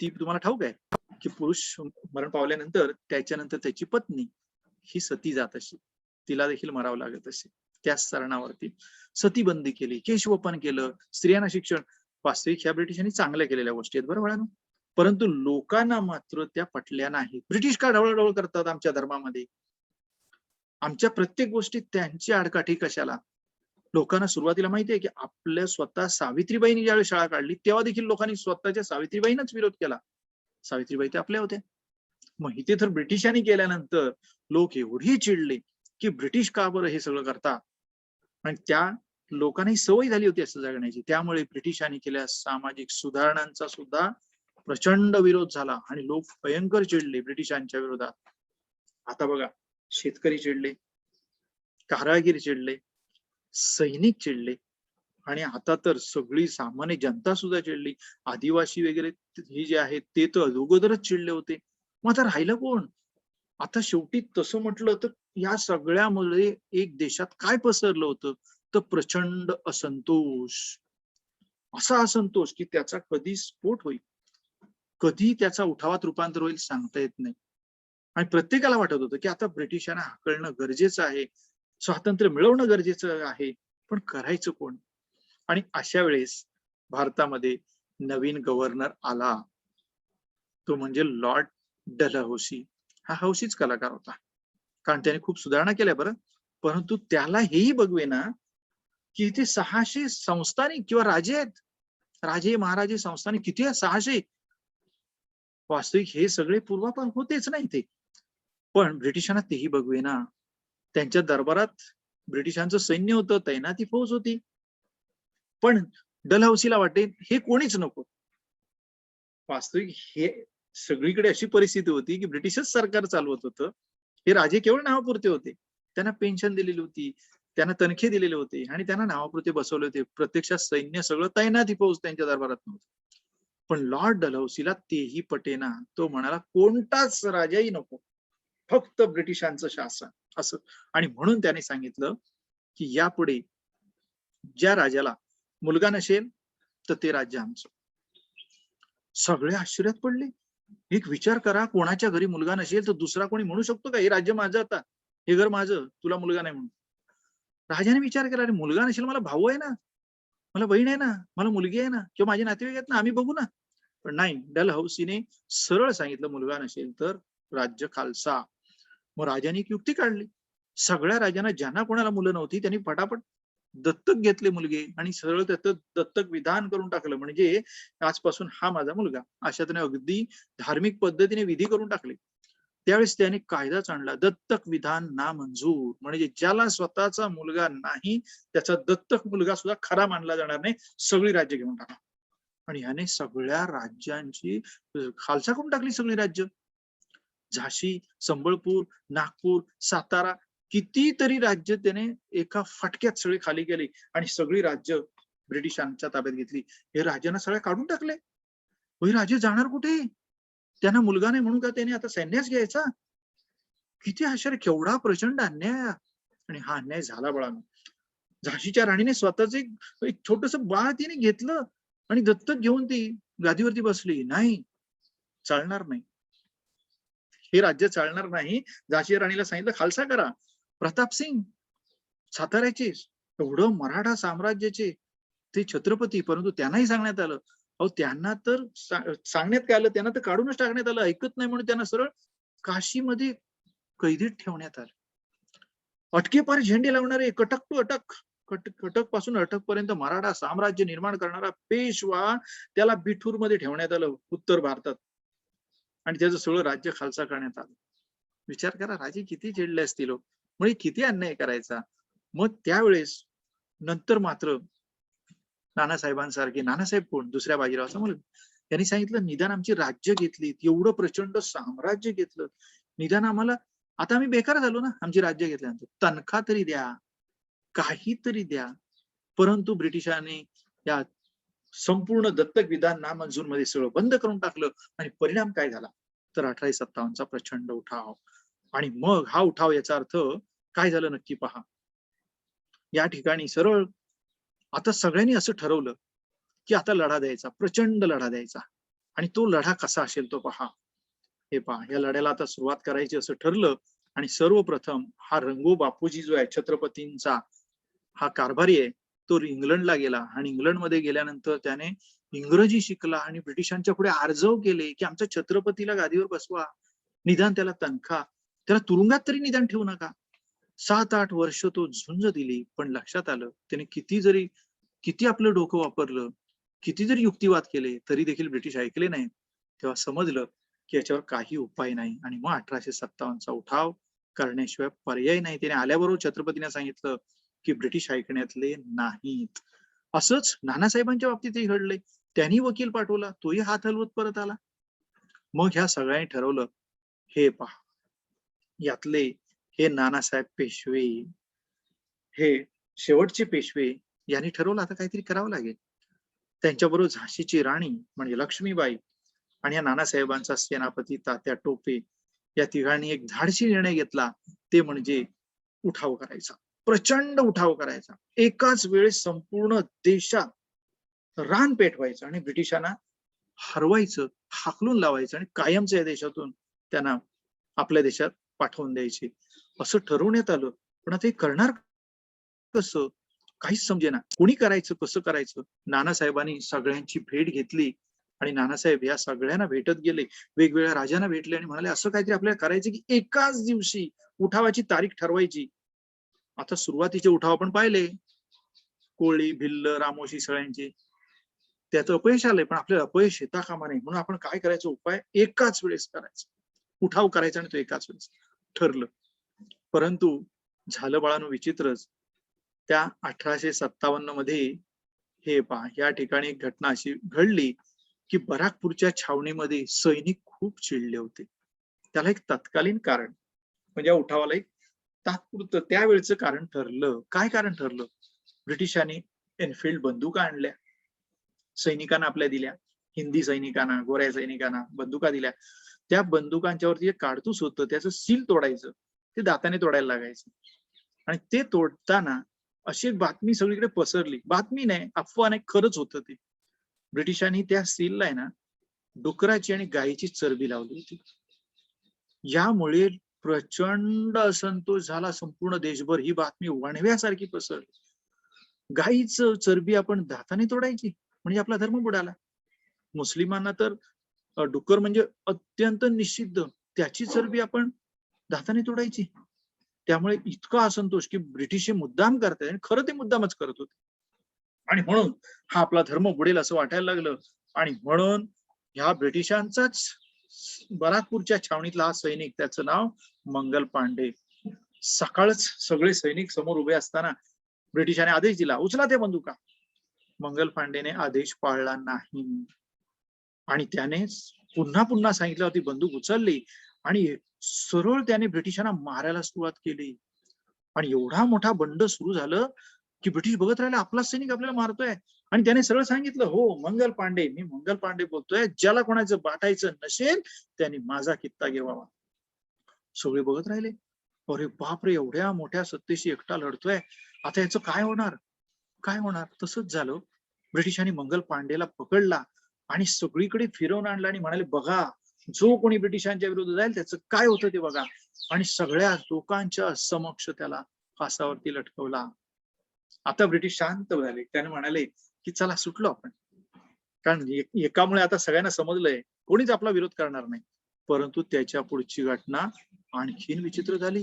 [SPEAKER 1] ती तुम्हाला ठाऊक आहे की पुरुष मरण पावल्यानंतर त्याच्यानंतर त्याची पत्नी ही सती जात असे, तिला देखील मरावं लागत असे. त्याच कारणावरती सतीबंदी केली, केशवपन केलं, स्त्रियांना शिक्षण. वास्तविक ह्या ब्रिटिशांनी चांगल्या केलेल्या गोष्टी आहेत बरं बाळांनो, परंतु लोकांना मात्र त्या पटल्या नाही. ब्रिटिश का ढवळाढवळ करतात आमच्या धर्मामध्ये, आमच्या प्रत्येक गोष्टीत त्यांची आडकाठी कशाला? लोकांना सुरुवातीला माहिती आहे की आपल्या स्वतः सावित्रीबाईंनी ज्यावेळी शाळा काढली तेव्हा देखील लोकांनी स्वतःच्या सावित्रीबाईंनाच विरोध केला. सावित्रीबाई ते आपल्या होत्या. मग इथे तर ब्रिटिशांनी केल्यानंतर लोक एवढी चिडले की ब्रिटिश का बरं हे सगळं करता, आणि त्या लोकांनाही सवय झाली होती असं जगण्याची. त्यामुळे ब्रिटिशांनी केलेल्या सामाजिक सुधारणांचा सुद्धा प्रचंड विरोध झाला आणि लोक भयंकर चिडले ब्रिटिशांच्या विरोधात. आता बघा, शेतकरी चिडले, कारागीर चिडले, सैनिक चिडले, आणि आता तर सगळी सामान्य जनता सुद्धा चिडली. आदिवासी वगैरे हे जे आहेत ते तर अगोदरच चिडले होते. मग आता राहिलं कोण? आता शेवटी तसं म्हटलं तर या सगळ्यामुळे एक देशात काय पसरलं होतं, तर प्रचंड असंतोष. असा असंतोष की त्याचा कधी स्फोट होईल, कधी त्याचा उठावात रूपांतर होईल सांगता येत नाही. आणि प्रत्येकाला वाटत होतं की आता ब्रिटिशांना हाकलणं गरजेचं आहे, स्वातंत्र्य मिळवणं गरजेचं आहे. पण करायचं कोण? आणि अशा वेळेस भारतामध्ये नवीन गव्हर्नर आला, तो म्हणजे लॉर्ड डलहौसी. हा हौसीच कलाकार होता, कारण त्याने खूप सुधारणा केल्या बरं. परंतु त्याला हेही बघवेना की इथे 600 संस्थानिक किंवा राजे आहेत. राजे महाराजे संस्थानिक किती आहेत? 600. वास्तविक हे सगळे पूर्वापार होतेच नाही ते. पण ब्रिटिशांना तेही बघवेना. त्यांच्या दरबारात ब्रिटिशांचं सैन्य होतं, तैनाती फौज होती. पण डलहौसीला वाटे हे कोणीच नको. वास्तविक हे सगळीकडे अशी परिस्थिती होती की ब्रिटिशच सरकार चालवत होतं. हे राजे केवळ नावापुरते होते. त्यांना पेन्शन दिलेली होती, त्यांना तनखे दिलेले होते आणि त्यांना नावापुरते बसवले होते. प्रत्यक्षात सैन्य सगळं तैनाती फौज त्यांच्या दरबारात नव्हतं. पण लॉर्ड डलहौसीला तेही पटेना. तो म्हणाला कोणताच राजाही नको, फक्त ब्रिटिशांचं शासन असं. आणि म्हणून त्याने सांगितलं की यापुढे ज्या राजाला मुलगा नसेल तर ते राज्य आमचं. सगळे आश्चर्यात पडले. एक विचार करा, कोणाच्या घरी मुलगा नसेल तर दुसरा कोणी म्हणू शकतो का हे राज्य माझं, आता हे घर माझं, तुला मुलगा नाही म्हणून? राजाने विचार केला, अरे मुलगा नसेल, मला भाऊ आहे ना, मला बहीण आहे ना, मला मुलगी आहे ना, किंवा माझे नातेवाईक आहेत ना, आम्ही बघू ना. पण नाही, डलहौसीने सरळ सांगितलं मुलगा नसेल तर राज्य खालसा. मग राजाने एक युक्ती काढली. सगळ्या राजांना ज्यांना कोणाला मुलं नव्हती त्यांनी पटापट दत्तक घेतले मुलगे आणि सरळ त्याचं दत्तक विधान करून टाकलं. म्हणजे आजपासून हा माझा मुलगा, अशा त्याने अगदी धार्मिक पद्धतीने विधी करून टाकले. त्यावेळेस त्याने कायदाच आणला, दत्तक विधान नामंजूर. म्हणजे ज्याला स्वतःचा मुलगा नाही त्याचा दत्तक मुलगा सुद्धा खरा मानला जाणार नाही, सगळी राज्य घेऊन टाका. आणि ह्याने सगळ्या राज्यांची खालसा करून टाकली, सगळी राज्य. झाशी, संबळपूर, नागपूर, सातारा, कितीतरी राज्य त्याने एका फटक्यात सगळी खाली केली आणि सगळी राज्य ब्रिटिशांच्या ताब्यात घेतली. हे राजांना सगळ्या काढून टाकले. हे राजे जाणार कुठे? त्यांना मुलगा नाही म्हणून का त्याने आता संन्यास घ्यायचा? किती आश्चर्य, केवढा प्रचंड अन्याय. आणि हा अन्याय झाला बाळांनो. झाशीच्या राणीने स्वतःच एक छोटस बाळ तिने घेतलं आणि दत्तक घेऊन ती गादीवरती बसली. नाही, चालणार नाही, हे राज्य चालणार नाही. झाशी राणीला सांगितलं खालसा करा. प्रतापसिंग साताऱ्याचे, एवढं मराठा साम्राज्याचे ते छत्रपती, परंतु त्यांनाही सांगण्यात आलं. अहो त्यांना तर सांगण्यात काय आलं, त्यांना तर काढूनच टाकण्यात आलं. ऐकत नाही म्हणून त्यांना सरळ काशीमध्ये कैदेत ठेवण्यात आलं. अटकेपार झेंडे लावणारे, कटक टू अटक, कटक पासून अटक पर्यंत मराठा साम्राज्य निर्माण करणारा पेशवा, त्याला बिठूर मध्ये ठेवण्यात आलं उत्तर भारतात. आणि त्याचं सगळं राज्य खालसा करण्यात आलं. विचार करा, राजे किती चिडले असतील, म्हणजे किती अन्याय करायचा. मग त्यावेळेस नंतर मात्र नानासाहेबांसारखे, नानासाहेब कोण, दुसऱ्या बाजीरावाचा मुलगा, त्यांनी सांगितलं निदान आमची राज्य घेतली, एवढं प्रचंड साम्राज्य घेतलं, निदान आम्हाला, आता आम्ही बेकार झालो ना आमची राज्य घेतल्यानंतर, तनखा तरी द्या, काहीतरी द्या. परंतु ब्रिटिशांनी या संपूर्ण दत्तक विधान नामंजूर मध्ये सगळं बंद करून टाकलं. आणि परिणाम काय झाला तर 1857चा प्रचंड उठाव. आणि मग हा उठाव, याचा अर्थ काय झालं नक्की पहा. या ठिकाणी सरळ आता सगळ्यांनी असं ठरवलं की आता लढा द्यायचा, प्रचंड लढा द्यायचा. आणि तो लढा कसा असेल तो पहा. हे पहा, या लढ्याला आता सुरुवात करायची असं ठरलं. आणि सर्वप्रथम हा रंगो बापूजी जो आहे छत्रपतींचा हा कारभारी आहे, तो इंग्लंडला गेला. आणि इंग्लंडमध्ये गेल्यानंतर त्याने इंग्रजी शिकला आणि ब्रिटिशांच्या पुढे आर्जव केले की आमच्या छत्रपतीला गादीवर बसवा, निदान त्याला तनखा, त्याला तुरुंगात तरी निदान ठेवू नका. 7-8 वर्ष तो झुंज दिली. पण लक्षात आलं, त्याने किती आपलं डोकं वापरलं, किती जरी युक्तिवाद केले, तरी देखील ब्रिटिश ऐकले नाही. तेव्हा समजलं की याच्यावर काही उपाय नाही. आणि मग 1857चा उठाव करण्याशिवाय पर्याय नाही. त्याने आल्याबरोबर छत्रपतीने सांगितलं की ब्रिटिश ऐकण्यातले नाहीत. असंच नानासाहेबांच्या बाबतीतही घडलंय. त्यांनी वकील पाठवला, तोही हात हलवत परत आला. मग ह्या सगळ्यांनी ठरवलं, हे पहा, यातले हे नानासाहेब पेशवे, हे शेवटचे पेशवे, यांनी ठरवलं आता काहीतरी करावं लागेल. त्यांच्याबरोबर झाशीची राणी म्हणजे लक्ष्मीबाई आणि या नानासाहेबांचा सेनापती तात्या टोपे, या तिघांनी एक धाडसी निर्णय घेतला. ते म्हणजे उठाव करायचा, प्रचंड उठाव करायचा. एकाच वेळेस संपूर्ण देशात रान पेटवायचं आणि ब्रिटिशांना हरवायचं, हाकलून लावायचं आणि कायमचं या देशातून त्यांना आपल्या देशात पाठवून द्यायचे, असं ठरवण्यात आलं. पण आता हे करणार कसं? काहीच समजेना कोणी करायचं कसं करायचं. नानासाहेबांनी सगळ्यांची भेट घेतली आणि नानासाहेब या सगळ्यांना भेटत गेले, वेगवेगळ्या राजांना भेटले आणि म्हणाले असं काहीतरी आपल्याला करायचं की एकाच दिवशी उठावाची तारीख ठरवायची. आता सुरुवातीचे उठाव आपण पाहिले, कोळी, भिल्ल, रामोशी सगळ्यांचे. त्याचं अपयश आलंय, पण आपल्याला अपयश येता कामा नये म्हणून आपण काय करायचं, उपाय एकाच वेळेस करायचा, उठाव करायचा आणि तो एकाच वेळेस ठरलं. परंतु झालं बाळांनो विचित्रच. त्या 1857 मध्ये हे पहा, या ठिकाणी एक घटना अशी घडली की बराकपूरच्या छावणीमध्ये सैनिक खूप चिडले होते. त्याला एक तत्कालीन कारण म्हणजे या उठावाला एक तात्पुरतं त्यावेळेचं कारण ठरलं. काय कारण ठरलं? ब्रिटिशांनी एनफिल्ड बंदुका आणल्या, सैनिकांना आपल्या दिल्या, हिंदी सैनिकांना, गोऱ्या सैनिकांना बंदुका दिल्या. त्या बंदुकांच्यावरती एक काडतूस होतं, त्याचं सील तोडायचं, ते दाताने तोडायला लागायचं. आणि ते तोडताना अशी एक बातमी सगळीकडे पसरली. बातमी नाही, अफवा नाही, खरंच होतं ते. ब्रिटिशांनी त्या सीलला आहे ना डुकराची आणि गायीची चरबी लावली होती. यामुळे प्रचंड असंतोष झाला संपूर्ण देशभर. ही बातमी वणव्यासारखी पसरली. गायीचं चरबी आपण दाताने तोडायची म्हणजे आपला धर्म बुडाला. मुस्लिमांना तर डुक्कर म्हणजे अत्यंत निषिद्ध, त्याची चरबी आपण दाताने तोडायची. त्यामुळे इतका असंतोष की ब्रिटिश हे मुद्दाम करतायत आणि खरं ते मुद्दामच करत होते. आणि म्हणून हा आपला धर्म बुडेल असं वाटायला लागलं. आणि म्हणून ह्या ब्रिटिशांचाच बराकपूरच्या छावणीतला हा सैनिक, त्याचं नाव मंगल पांडे. सकाळच सगळे सैनिक समोर उभे असताना ब्रिटिशाने आदेश दिला, उचला ते बंदुका. मंगल पांडेने आदेश पाळला नाही आणि त्याने पुन्हा पुन्हा सांगितलं होती, बंदूक उचलली आणि सरळ त्याने ब्रिटिशांना मारायला सुरुवात केली. आणि एवढा मोठा बंड सुरू झालं की ब्रिटिश बघत राहिले, आपला सैनिक आपल्याला मारतोय. आणि त्याने सरळ सांगितलं, हो मंगल पांडे, मी मंगल पांडे बोलतोय, ज्याला कोणाचं बाटायचं नसेल त्यांनी माझा कित्ता घेवावा. सगळे बघत राहिले, अरे बापरे, एवढ्या मोठ्या सत्तेशी एकटा लढतोय, आता याचं काय होणार, काय होणार. तसंच झालं. ब्रिटिशांनी मंगल पांडेला पकडला आणि सगळीकडे फिरवून आणला आणि म्हणाले, बघा जो कोणी ब्रिटिशांच्या विरोधात जाईल त्याचं काय होतं ते बघा. आणि सगळ्या लोकांच्या समक्ष त्याला फासावरती लटकवला. आता ब्रिटिश शांत झाले. त्याने म्हणाले की चला सुटलो आपण, कारण एकामुळे आता सगळ्यांना समजलंय कोणीच आपला विरोध करणार नाही. परंतु त्याच्या पुढची घटना आणखीन विचित्र झाली,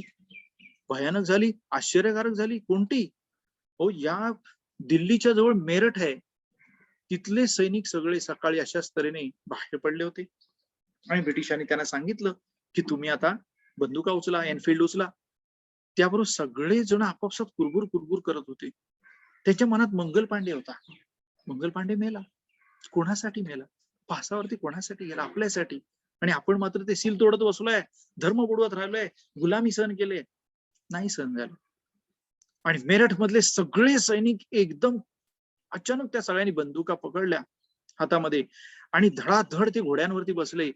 [SPEAKER 1] भयानक झाली, आश्चर्यकारक झाली. कोणती? हो, या दिल्लीच्या जवळ मेरठ आहे, तिथले सैनिक सगळे सकाळी अशाच तऱ्हेने बाहेर पडले होते. आणि ब्रिटिशांनी त्यांना सांगितलं की तुम्ही आता बंदुका उचला, एनफिल्ड उचला. त्याबरोबर सगळे जण आपापसात कुरबुर कुरबुर करत होते. त्याच्या मनात मंगल पांडे होता. मंगल पांडे मेला, कोणासाठी मेला? फासावरती कोणासाठी गेला? आपल्यासाठी. आणि आपण मात्र ते सील तोडत बसलोय, धर्म बुडवत राहिलोय, गुलामी सहन केले, नाही सहन झालं. आणि मेरठ मधले सगळे सैनिक एकदम अचानक त्या सगळ्यांनी बंदुका पकडल्या हातामध्ये आणि धडाधड ते घोड्यांवरती बसले.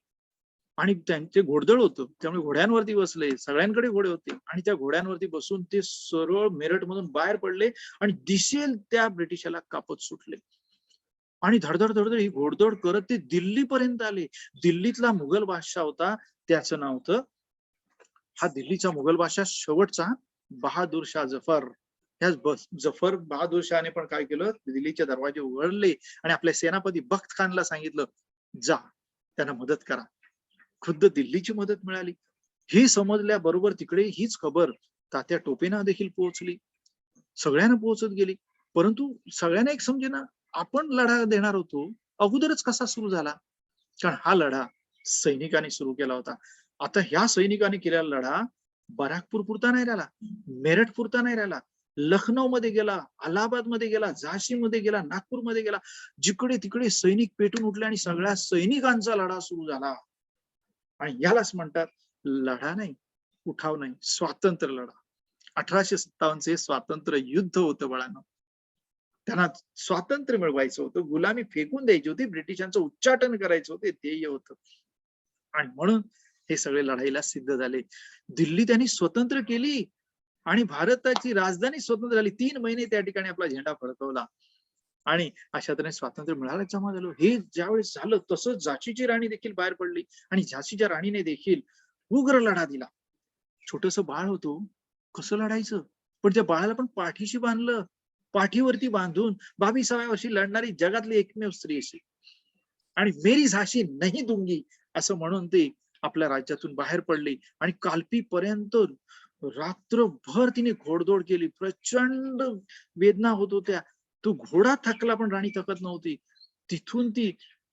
[SPEAKER 1] आणि त्यांचे घोडदळ होतं त्यामुळे घोड्यांवरती बसले, सगळ्यांकडे घोडे होते. आणि त्या घोड्यांवरती बसून ते सरळ मेरठ मधून बाहेर पडले आणि दिसेल त्या ब्रिटिशाला कापत सुटले. आणि धडधड धडधड ही घोडदौड करत ते दिल्लीपर्यंत आले. दिल्लीतला मुघल बादशाह होता, त्याचं नाव होतं, हा दिल्लीचा मुघल बादशाह शेवटचा बहादूर शाह जफर. ह्या जफर बहादूर शहाने पण काय केलं, दिल्लीचे दरवाजे उघडले आणि आपल्या सेनापती बख्त खानला सांगितलं, जा त्यांना मदत करा. खुद्द दिल्लीची मदत मिळाली. हे समजल्याबरोबर तिकडे हीच खबर तात्या टोपेंना देखील पोहोचली, सगळ्यांना पोहोचत गेली. परंतु सगळ्यांना एक समजेना, आपण लढा देणार होतो, अगोदरच कसा सुरू झाला? कारण हा लढा सैनिकांनी सुरू केला होता. आता ह्या सैनिकांनी केलेला लढा बराकपूर पुरता नाही राहिला, मेरठ पुरता नाही राहिला, लखनौ मध्ये गेला, अलाहाबाद मध्ये गेला, झाशी मध्ये गेला, नागपूर मध्ये गेला. जिकडे तिकडे सैनिक पेटून उठले आणि सगळ्या सैनिकांचा लढा सुरू झाला. आणि यालाच म्हणतात लढा नाही, उठाव नाही, स्वातंत्र्य लढा. 1857 स्वातंत्र्य युद्ध होतं बाळांनो. त्यांना स्वातंत्र्य मिळवायचं होतं, गुलामी फेकून द्यायची होती, ब्रिटिशांचं उच्चाटन करायचं होते, ध्येय होतं. आणि म्हणून हे सगळे लढाईला सिद्ध झाले. दिल्ली त्यांनी स्वतंत्र केली आणि भारताची राजधानी स्वतंत्र झाली. 3 महिने त्या ठिकाणी आपला झेंडा फडकवला आणि अशा तऱ्हेने स्वातंत्र्य मिळायला जमा झालं. हे ज्यावेळेस झालं तसं झाशीची राणी देखील बाहेर पडली आणि झाशीच्या राणीने देखील उग्र लढा दिला. छोटस बाळ होतो, कसं लढायचं, पण त्या बाळाला पण पाठीशी बांधलं, पाठीवरती बांधून 22व्या वर्षी लढणारी जगातली एकमेव स्त्री अशी. आणि मेरी झाशी नाही दुंगी असं म्हणून ते आपल्या राज्यातून बाहेर पडले आणि कालपीपर्यंत रात्रभर तिने घोडदौड केली. प्रचंड वेदना होत होत्या. तो घोडा थकला पण राणी थकत नव्हती. तिथून ती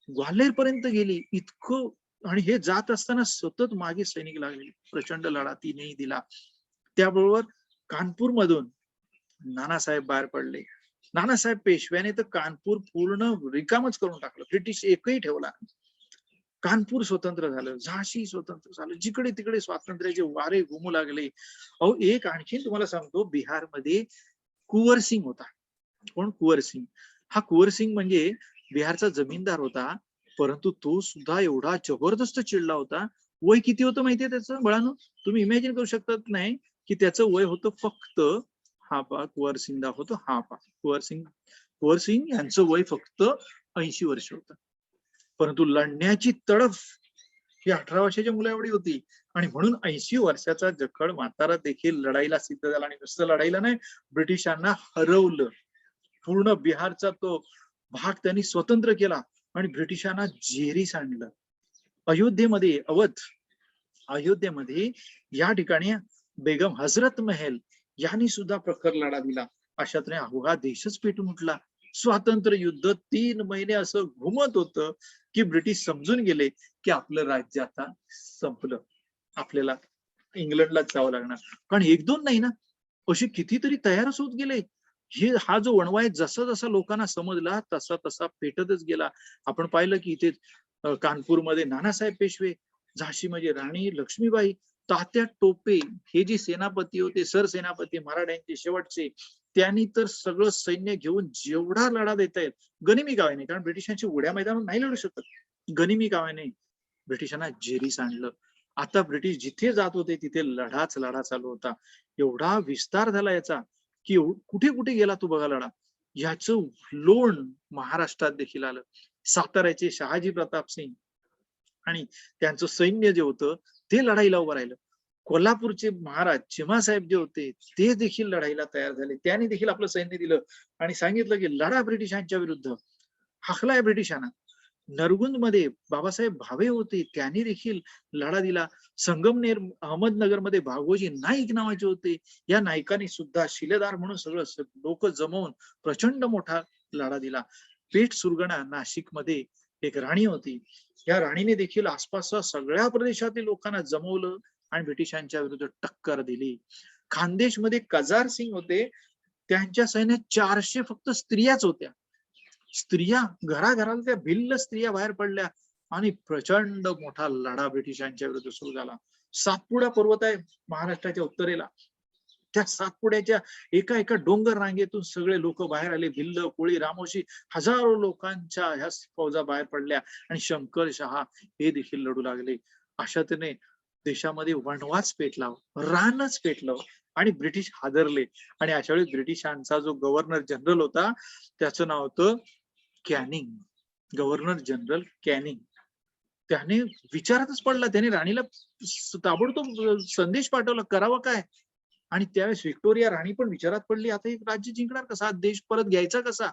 [SPEAKER 1] ग्वाल्हेर पर्यंत गेली. इतकं आणि हे जात असताना सतत मागे सैनिक लागले. प्रचंड लढा तिनेही दिला. त्याबरोबर कानपूर मधून नानासाहेब बाहेर पडले. नानासाहेब पेशव्याने तर कानपूर पूर्ण रिकामच करून टाकलं. ब्रिटिश एकही ठेवला. कानपूर स्वतंत्र झालं, झाशी स्वतंत्र झालं, जिकडे तिकडे स्वातंत्र्याचे वारे घुमू लागले. अहो एक आणखीन तुम्हाला सांगतो, बिहारमध्ये कुंवर सिंग होता. कोण? कुंवर सिंग. हा कुंवर सिंग म्हणजे बिहारचा जमीनदार होता, परंतु तो सुद्धा एवढा जबरदस्त चिडला होता. वय किती होतं माहितीये त्याचं बळानो? तुम्ही इमॅजिन करू शकतात नाही की त्याचं वय होतं फक्त, हा पा कुंवर सिंग दाखवतो, हा पा कुंवर सिंग यांचं वय फक्त 80 वर्ष होतं. परंतु लढण्याची तडफ ही 18 वर्षाच्या मुला एवढी होती. आणि म्हणून 80 वर्षाचा जखड म्हातारा देखील लढाईला सिद्ध झाला. आणि नुसतं लढाईला नाही, ब्रिटिशांना हरवलं. पूर्ण बिहारचा तो भाग त्यांनी स्वतंत्र केला आणि ब्रिटिशांना जेरीस आणलं. अयोध्येमध्ये अयोध्येमध्ये या ठिकाणी बेगम हजरत महल यांनी सुद्धा प्रखर लढा दिला. अशातने अवघा देशच पेटून उठला. स्वातंत्र्य युद्ध 3 महिने असं घुमत होतं की ब्रिटिश समजून गेले की आपलं राज्य आता संपलं, आपल्याला इंग्लंडलाच जावं लागणार. कारण 1-2 नाही ना, असे कितीतरी तयारच होत गेले. हा जो वणवा जसा जसा लोकांना समजला तसा तसा पेटतच गेला. आपण पाहिलं की इथे कानपूरमध्ये नानासाहेब पेशवे, झाशी म्हणजे राणी लक्ष्मीबाई, तात्या टोपे हे जे सेनापती होते, सरसेनापती मराठ्यांचे शेवटचे, त्यांनी तर सगळं सैन्य घेऊन जेवढा लढा देता येईल गनिमी काव्याने, कारण ब्रिटिशांची उड्या मैदानावर नाही लढू शकत, गनिमी काव्याने ब्रिटिशांना जेरीस आणलं. आता ब्रिटिश जिथे जात होते तिथे लढा चालू होता. एवढा विस्तार झाला याचा की कुठे कुठे गेला तो बघा लढा. याचं लोण महाराष्ट्रात देखील आलं. साताऱ्याचे शहाजी प्रताप सिंग आणि त्यांचं सैन्य जे होतं ते लढाईला उभं राहिलं. कोल्हापूरचे महाराज चिमासाहेब जे होते ते देखील लढाईला तयार झाले. त्यांनी देखील आपलं सैन्य दिलं आणि सांगितलं की लढा ब्रिटिशांच्या विरुद्ध. हाकलाय ब्रिटिशांना. नरगुंदमध्ये बाबासाहेब भावे होते, त्यांनी देखील लढा दिला. संगमनेर अहमदनगरमध्ये भागोजी नाईक नावाचे होते, या नायकांनी सुद्धा शिलेदार म्हणून सगळं लोक जमवून प्रचंड मोठा लढा दिला. पेठ सुरगणा नाशिकमध्ये एक राणी होती, या राणीने देखील आसपासच्या सगळ्या प्रदेशातील लोकांना जमवलं आणि ब्रिटिशांच्या विरुद्ध टक्कर दिली. खानदेशमध्ये कजार सिंग होते, त्यांच्या सैन्यात 400 फक्त स्त्रियाच होत्या. स्त्रिया घराघराला त्या भिल्ल स्त्रिया बाहेर पडल्या आणि प्रचंड मोठा लढा ब्रिटिशांच्या विरुद्ध सुरू झाला. सातपुडा पर्वत आहे महाराष्ट्राच्या उत्तरेला, त्या सातपुड्याच्या एका एका डोंगर रांगेतून सगळे लोक बाहेर आले. भिल्ल, कोळी, रामोशी, हजारो लोकांच्या ह्या फौजा बाहेर पडल्या आणि शंकर शहा हे देखील लढू लागले. अशातने देशामध्ये वणवाच पेटला, रानच पेटलं आणि ब्रिटिश हादरले. आणि अशा वेळी ब्रिटिशांचा जो गव्हर्नर जनरल होता त्याचं नाव होतं कॅनिंग, गव्हर्नर जनरल कॅनिंग. त्याने विचारातच पडला, त्याने राणीला ताबडतोब संदेश पाठवला, करावं काय. आणि त्यावेळेस व्हिक्टोरिया राणी पण विचारात पडली, आता एक राज्य जिंकणार कसा, देश परत घ्यायचा कसा.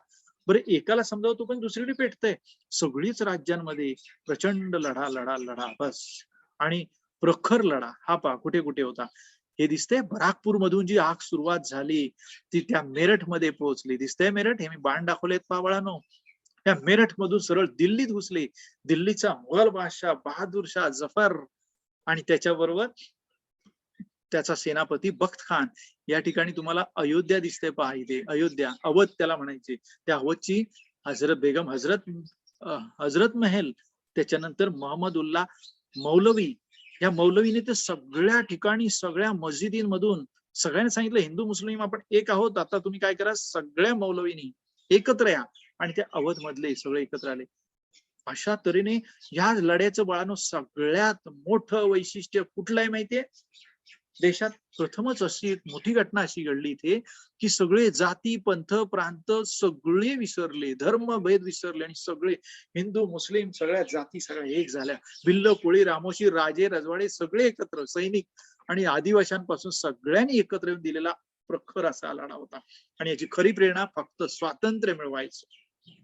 [SPEAKER 1] बरं एकाला समजावतो पण दुसरीकडे पेटतंय. सगळीच राज्यांमध्ये प्रचंड लढा लढा लढा बस. आणि प्रखर लढा हा पा कुठे कुठे होता हे दिसतंय. बराकपूर मधून जी आग सुरुवात झाली ती त्या मेरठ मध्ये पोहोचली. दिसतंय मेरठ, हे मी बाण दाखवलेत पावळानो. त्या मेरठ मधून सरळ दिल्लीत घुसले. दिल्लीचा मुघल बादशाह बहादूर शाह जफर आणि त्याच्याबरोबर त्याचा सेनापती बख्त खान. या ठिकाणी तुम्हाला अयोध्या दिसते पहा, इथे अयोध्या, अवध त्याला म्हणायचे. त्या अवधची बेगम हजरत महल, त्याच्यानंतर मोहम्मद उल्ला मौलवी, या मौलवीने तर सगळ्या ठिकाणी सगळ्या मस्जिदींमधून सगळ्यांनी सांगितलं हिंदू मुस्लिम आपण एक आहोत, आता तुम्ही काय करा, सगळ्या मौलवींनी एकत्र या. आणि त्या अवध मधले सगळे एकत्र आले. अशा तऱ्हेने या लढ्याचं बाळानो सगळ्यात मोठं वैशिष्ट्य कुठलं आहे माहितीये, देशात प्रथमच अशी एक मोठी घटना अशी घडली इथे की सगळे जाती पंथ प्रांत सगळे विसरले, धर्मभेद विसरले आणि सगळे हिंदू मुस्लिम सगळ्या जाती सगळ्या एक झाल्या. भिल्ल, कोळी, रामोशी, राजे रजवाडे सगळे एकत्र, सैनिक आणि आदिवाशांपासून सगळ्यांनी एकत्र येऊन दिलेला प्रखर असा हा लढा होता. आणि याची खरी प्रेरणा फक्त स्वातंत्र्य मिळवायचं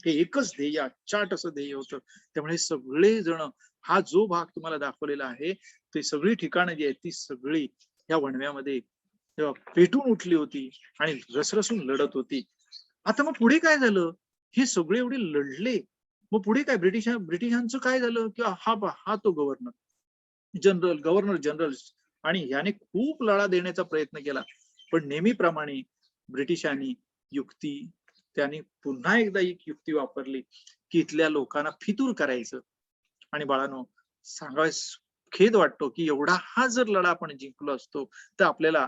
[SPEAKER 1] हे एकच ध्येय, चाट असं ध्येय होतं. त्यामुळे सगळे जण हा जो भाग तुम्हाला दाखवलेला आहे ते सगळी ठिकाणं जी आहेत ती सगळी या वणव्यामध्ये पेटून उठली होती आणि रसरसून लढत होती. आता मग पुढे काय झालं? हे सगळे एवढे लढले, मग पुढे काय? ब्रिटिशांचं काय झालं? की हा तो गव्हर्नर जनरल आणि ह्याने खूप लढा देण्याचा प्रयत्न केला, पण नेहमीप्रमाणे ब्रिटिशांनी त्यांनी पुन्हा एकदा एक युक्ती वापरली की इथल्या लोकांना फितूर करायचं. आणि बाळांनो, सांगायस खेद वाटतो की एवढा हा जर लढा आपण जिंकलो असतो तर आपल्याला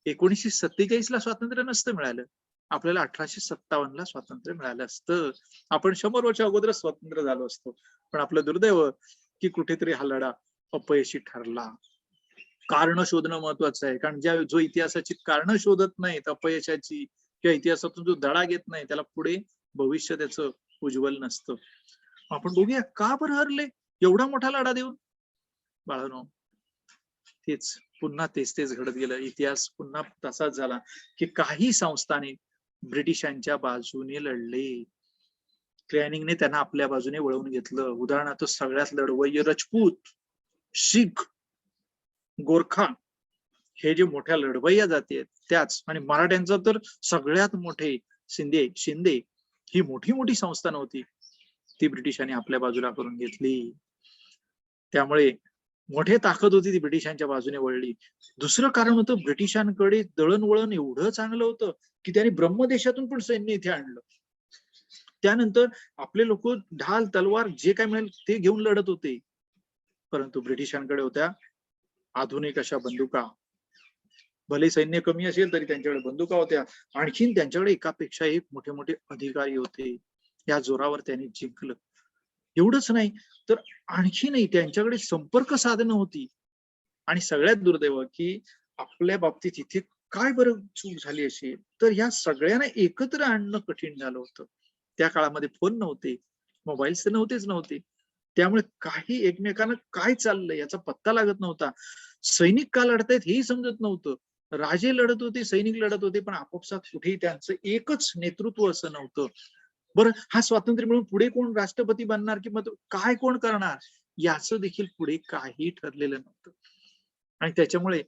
[SPEAKER 1] 1947 ला स्वातंत्र्य नसतं मिळालं, आपल्याला 1857 ला स्वातंत्र्य मिळालं असतं. आपण 100 वर्ष अगोदर स्वतंत्र झालो असतो. पण आपलं दुर्दैव की कुठेतरी हा लढा अपयशी ठरला. कारण शोधणं महत्वाचं आहे, कारण जो इतिहासाची कारण शोधत नाहीत अपयशाची किंवा इतिहासातून जो धडा घेत नाही त्याला पुढे भविष्य त्याचं उज्ज्वल नसतं. आपण बघूया का बरं हरले एवढा मोठा लढा देऊन. बाळांनो, तेच घडत गेलं. इतिहास पुन्हा तसाच झाला की काही संस्थाने ब्रिटिशांच्या बाजूने लढले. कॅनिंगने त्यांना आपल्या बाजूने वळवून घेतलं. उदाहरणार्थ सगळ्यात लढवय्य राजपूत, शीख, गोरखा हे जे मोठ्या लढवय्या जाती आहेत त्याच, आणि मराठ्यांचं तर सगळ्यात मोठे शिंदे ही मोठी मोठी संस्थान होती ती ब्रिटिशांनी आपल्या बाजूला करून घेतली. त्यामुळे मोठी ताकद होती ती ब्रिटिशांच्या बाजूने वळली. दुसरं कारण होतं, ब्रिटिशांकडे दळणवळण एवढं चांगलं होतं की त्यांनी ब्रह्मदेशातून पण सैन्य इथे आणलं. त्यानंतर आपले लोक ढाल तलवार जे काय मिळेल ते घेऊन लढत होते, परंतु ब्रिटिशांकडे होत्या आधुनिक अशा बंदुका. भले सैन्य कमी असेल तरी त्यांच्याकडे बंदुका होत्या. आणखीन त्यांच्याकडे एकापेक्षा एक मोठे मोठे अधिकारी होते. या जोरावर त्यांनी जिंकलं. एवढंच नाही तर आणखीनही त्यांच्याकडे संपर्क साधनं होती. आणि सगळ्यात दुर्दैव की आपल्या बाबतीत इथे काय बरं चूक झाली असेल तर ह्या सगळ्यांना एकत्र आणणं कठीण झालं होतं. त्या काळामध्ये फोन नव्हते, मोबाईल्स तर नव्हते. त्यामुळे काही एकमेकांना काय चाललंय याचा पत्ता लागत नव्हता. सैनिक का लढतायत हेही समजत नव्हतं. राजे लढत होते, सैनिक लढत होते, पण आपोपसात कुठेही त्यांचं एकच नेतृत्व असं नव्हतं. बरं, हा स्वातंत्र्य मिळून पुढे कोण राष्ट्रपती बनणार किंवा काय कोण करणार याचं देखील पुढे काही ठरलेलं नव्हतं. आणि त्याच्यामुळे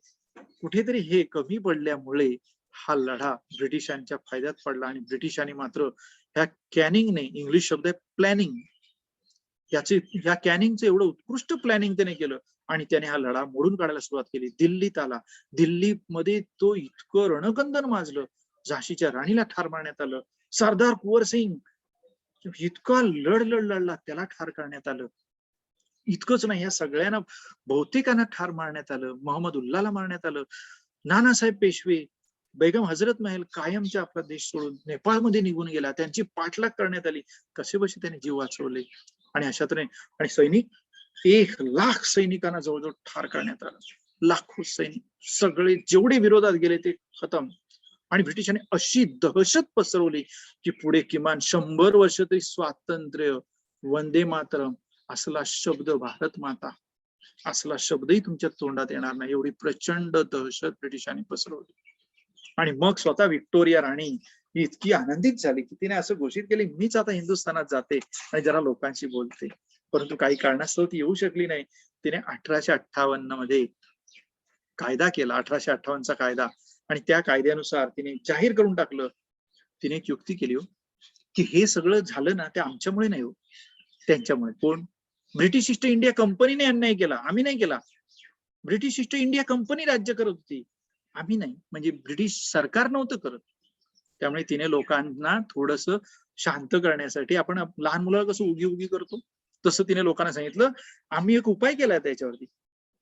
[SPEAKER 1] कुठेतरी हे कमी पडल्यामुळे हा लढा ब्रिटिशांच्या फायद्यात पडला. आणि ब्रिटिशांनी मात्र ह्या कॅनिंगने, इंग्लिश शब्द आहे प्लॅनिंग, ह्या कॅनिंगचं एवढं उत्कृष्ट प्लॅनिंग त्याने केलं आणि त्याने हा लढा मोडून काढायला सुरुवात केली. दिल्लीत आला. दिल्लीमध्ये तो इतकं रणकंदन माजलं. झाशीच्या राणीला ठार मारण्यात आलं. सरदार कुंवर सिंग इतका लढला, त्याला ठार करण्यात आलं. इतकंच नाही, या सगळ्यांना बहुतेकांना ठार मारण्यात आलं. मोहम्मद उल्लाला मारण्यात आलं. नानासाहेब पेशवे, बेगम हजरत महल कायमच्या आपला देश सोडून नेपाळमध्ये निघून गेला. त्यांची पाठलाग करण्यात आली. कसेबसे त्यांनी जीव वाचवले. आणि अशा तऱ्हेने आणि सैनिक 1,00,000 सैनिकांना जवळजवळ ठार करण्यात आलं. लाखो सैनिक सगळे जेवढे विरोधात गेले ते खतम. आणि ब्रिटिशांनी अशी दहशत पसरवली की पुढे किमान 100 वर्ष तरी स्वातंत्र्य, वंदे मातरम असला शब्द, भारत माता असला शब्दही तुमच्या तोंडात येणार नाही, एवढी प्रचंड दहशत ब्रिटिशांनी पसरवली. आणि मग स्वतः व्हिक्टोरिया राणी ही इतकी आनंदित झाली की तिने असं घोषित केले, मीच आता हिंदुस्थानात जाते आणि जरा लोकांशी बोलते. परंतु काही कारणास्तव ती येऊ शकली नाही. तिने 1858 मध्ये कायदा केला, 1858चा कायदा. आणि त्या कायद्यानुसार तिने जाहीर करून टाकलं. तिने एक युक्ती केली हो की हे सगळं झालं ना ते आमच्यामुळे नाही हो, त्यांच्यामुळे. कोण? ब्रिटिश ईस्ट इंडिया कंपनीने अन्याय केला, आम्ही नाही केला. ब्रिटिश ईस्ट इंडिया कंपनी राज्य करत होती, आम्ही नाही. म्हणजे ब्रिटिश सरकार नव्हतं करत. त्यामुळे तिने लोकांना थोडस शांत करण्यासाठी, आपण लहान मुलाला कसं उगी करतो तसं तिने लोकांना सांगितलं, आम्ही एक उपाय केलाय त्याच्यावरती,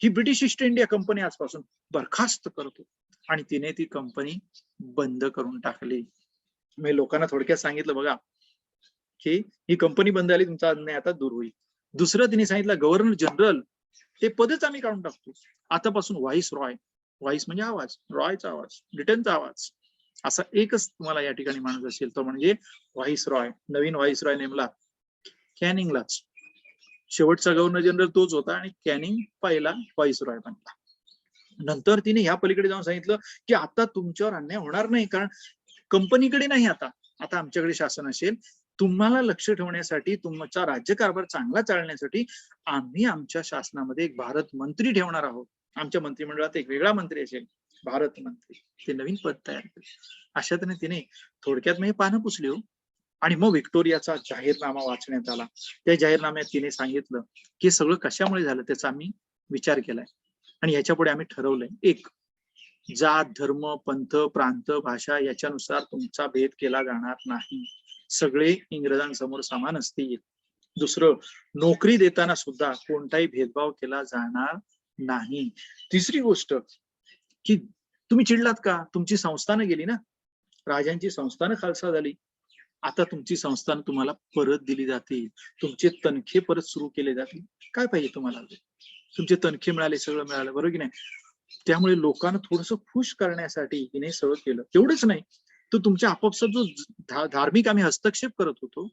[SPEAKER 1] ही ब्रिटिश ईस्ट इंडिया कंपनी आजपासून बरखास्त करतो. आणि तिने ती कंपनी बंद करून टाकली. मी लोकांना थोडक्यात सांगितलं, बघा की ही कंपनी बंद झाली, तुमचा अन्याय आता दूर होईल. दुसरं तिने सांगितलं, गव्हर्नर जनरल ते पदच आम्ही काढून टाकतो. आतापासून व्हाईस रॉय, व्हाईस म्हणजे आवाज, रॉयचा आवाज, ब्रिटनचा आवाज, असा एकच तुम्हाला या ठिकाणी माणूस असेल, तो म्हणजे व्हाईस रॉय. नवीन व्हाईस रॉय नेमला कॅनिंगलाच. शेवटचा गव्हर्नर जनरल तोच होता आणि कॅनिंग पहिला व्हाईस रॉय बनला. नंतर तिने ह्या पलीकडे जाऊन सांगितलं की आता तुमच्यावर अन्याय होणार नाही, कारण कंपनीकडे नाही, आता आता आमच्याकडे शासन असेल. तुम्हाला लक्ष ठेवण्यासाठी, तुमचा राज्यकारभार चांगला चालण्यासाठी आम्ही आमच्या शासनामध्ये एक भारत मंत्री ठेवणार आहोत. आमच्या मंत्रिमंडळात एक वेगळा मंत्री असेल, भारत मंत्री. ते नवीन पद तयार केले. अशा तऱ्हेने तिने थोडक्यात मी पानं पुसली हो. आणि मग व्हिक्टोरियाचा जाहीरनामा वाचण्यात आला. त्या जाहीरनाम्यात तिने सांगितलं की सगळं कशामुळे झालं त्याचा आम्ही विचार केलाय आणि याच्या पुढे आम्ही ठरवलंय. एक, जात, धर्म, पंथ, प्रांत, भाषा याच्यानुसार तुमचा भेद केला जाणार नाही. सगळे इंग्रजांसमोर समान असतील. दुसरं, नोकरी देताना सुद्धा कोणताही भेदभाव केला जाणार नाही. तिसरी गोष्ट की तुम्ही चिडलात का? तुमची संस्थानं गेली ना, राजांची संस्थानं खालसा झाली. आता तुमची संस्थान तुम्हाला परत दिली जातील, तुमचे तनखे परत सुरू केले जातील. काय पाहिजे तुम्हाला? तुमचे तनखे मिळाले, सगळं मिळालं, बरोबर की नाही? त्यामुळे लोकांना थोडस खुश करण्यासाठी हिने सगळं केलं. एवढंच नाही तर तुमच्या आपापसात जो धार्मिक आम्ही हस्तक्षेप करत होतो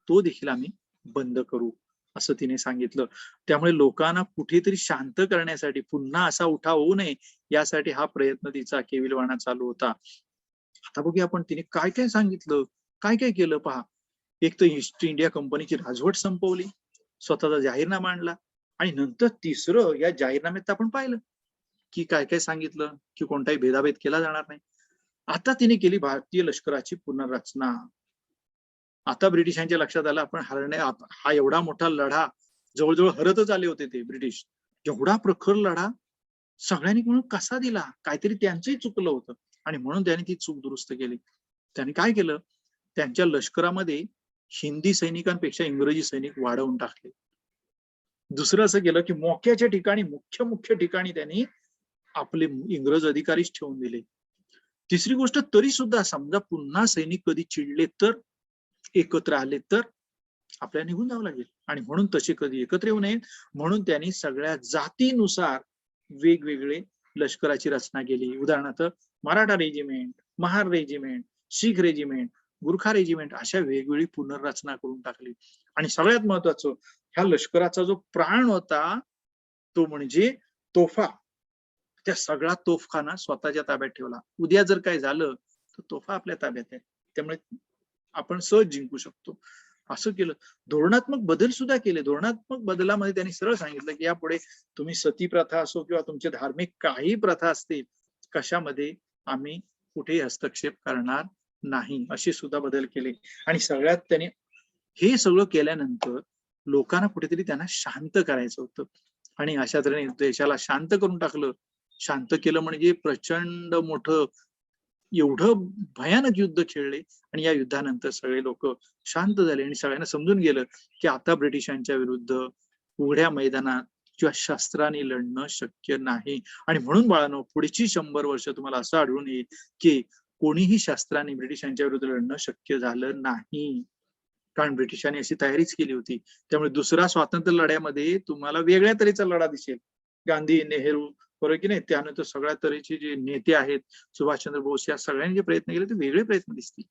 [SPEAKER 1] तो देखील आम्ही बंद करू असं तिने सांगितलं. त्यामुळे लोकांना कुठेतरी शांत करण्यासाठी, पुन्हा असा उठाव होऊ नये यासाठी हा प्रयत्न तिचा केविलवाणा चालू होता. आता बघूया आपण तिने काय काय सांगितलं, काय काय केलं पहा. एक तर ईस्ट इंडिया कंपनीची राजवट संपवली, स्वतःचा जाहीरनामा आणला आणि नंतर तिसरं, या जाहीरनाम्यात आपण पाहिलं की काय काय सांगितलं की कोणताही भेदाभेद केला जाणार नाही. आता तिने केली भारतीय लष्कराची पुनर्रचना. आता ब्रिटिशांच्या लक्षात आलं आपण हा एवढा मोठा लढा, जवळजवळ हरतच आले होते ते ब्रिटिश. एवढा प्रखर लढा सगळ्यांनी म्हणून कसा दिला, काहीतरी त्यांचंही चुकलं होतं आणि म्हणून त्यांनी ती चूक दुरुस्त केली. त्यांनी काय केलं, त्यांच्या लष्करामध्ये हिंदी सैनिकांपेक्षा इंग्रजी सैनिक वाढवून टाकले. दुसरं असं केलं की मोक्याच्या ठिकाणी, मुख्य ठिकाणी त्यांनी आपले इंग्रज अधिकारीच ठेवून दिले. तिसरी गोष्ट, तरी सुद्धा समजा पुन्हा सैनिक कधी चिडले तर, एकत्र आले तर आपल्याला निघून जावं लागेल आणि म्हणून तसे कधी एकत्र येऊ नये म्हणून त्यांनी सगळ्या जातीनुसार वेगवेगळे लष्कराची रचना केली. उदाहरणार्थ मराठा रेजिमेंट, महार रेजिमेंट, शीख रेजिमेंट, गुरखा रेजिमेंट अशा वेगवेगळी पुनर्रचना करून टाकली. आणि सगळ्यात महत्वाचं, ह्या लष्कराचा जो प्राण होता तो म्हणजे तोफा, त्या सगळा तोफखाना स्वतःच्या ताब्यात ठेवला. उद्या जर काय झालं तर तोफा आपल्या ताब्यात आहे, त्यामुळे आपण सहज जिंकू शकतो. असं केलं. धोरणात्मक बदल सुद्धा केले. धोरणात्मक बदलामध्ये त्यांनी सरळ सांगितलं की यापुढे तुम्ही सती प्रथा असो किंवा तुमचे धार्मिक काही प्रथा असतील, कशामध्ये आम्ही कुठेही हस्तक्षेप करणार नाही, असे सुद्धा बदल केले. आणि सगळ्यात त्यांनी हे सगळं केल्यानंतर लोकांना कुठेतरी त्यांना शांत करायचं होतं आणि अशा तऱ्हेने देशाला शांत करून टाकलं. शांत केलं म्हणजे प्रचंड मोठं एवढं भयानक युद्ध खेळले आणि या युद्धानंतर सगळे लोक शांत झाले आणि सगळ्यांना समजून गेलं की आता ब्रिटिशांच्या विरुद्ध उघड्या मैदानात किंवा शस्त्राने लढणं शक्य नाही. आणि म्हणून बाळांनो, पुढची 100 वर्ष तुम्हाला असं आढळून येईल की कोणीही शस्त्राने ब्रिटिशांच्या विरुद्ध लढणं शक्य झालं नाही, कारण ब्रिटिशांनी अशी तयारीच केली होती. त्यामुळे दुसरा स्वातंत्र्य लढ्यामध्ये तुम्हाला वेगळ्या तऱ्हेचा लढा दिसेल. गांधी, नेहरू, बरोबर की नाही, त्यानंतर सगळ्या तऱ्हेचे जे नेते आहेत, सुभाषचंद्र बोस, या सगळ्यांनी जे प्रयत्न केले ते वेगळे प्रयत्न दिसतील.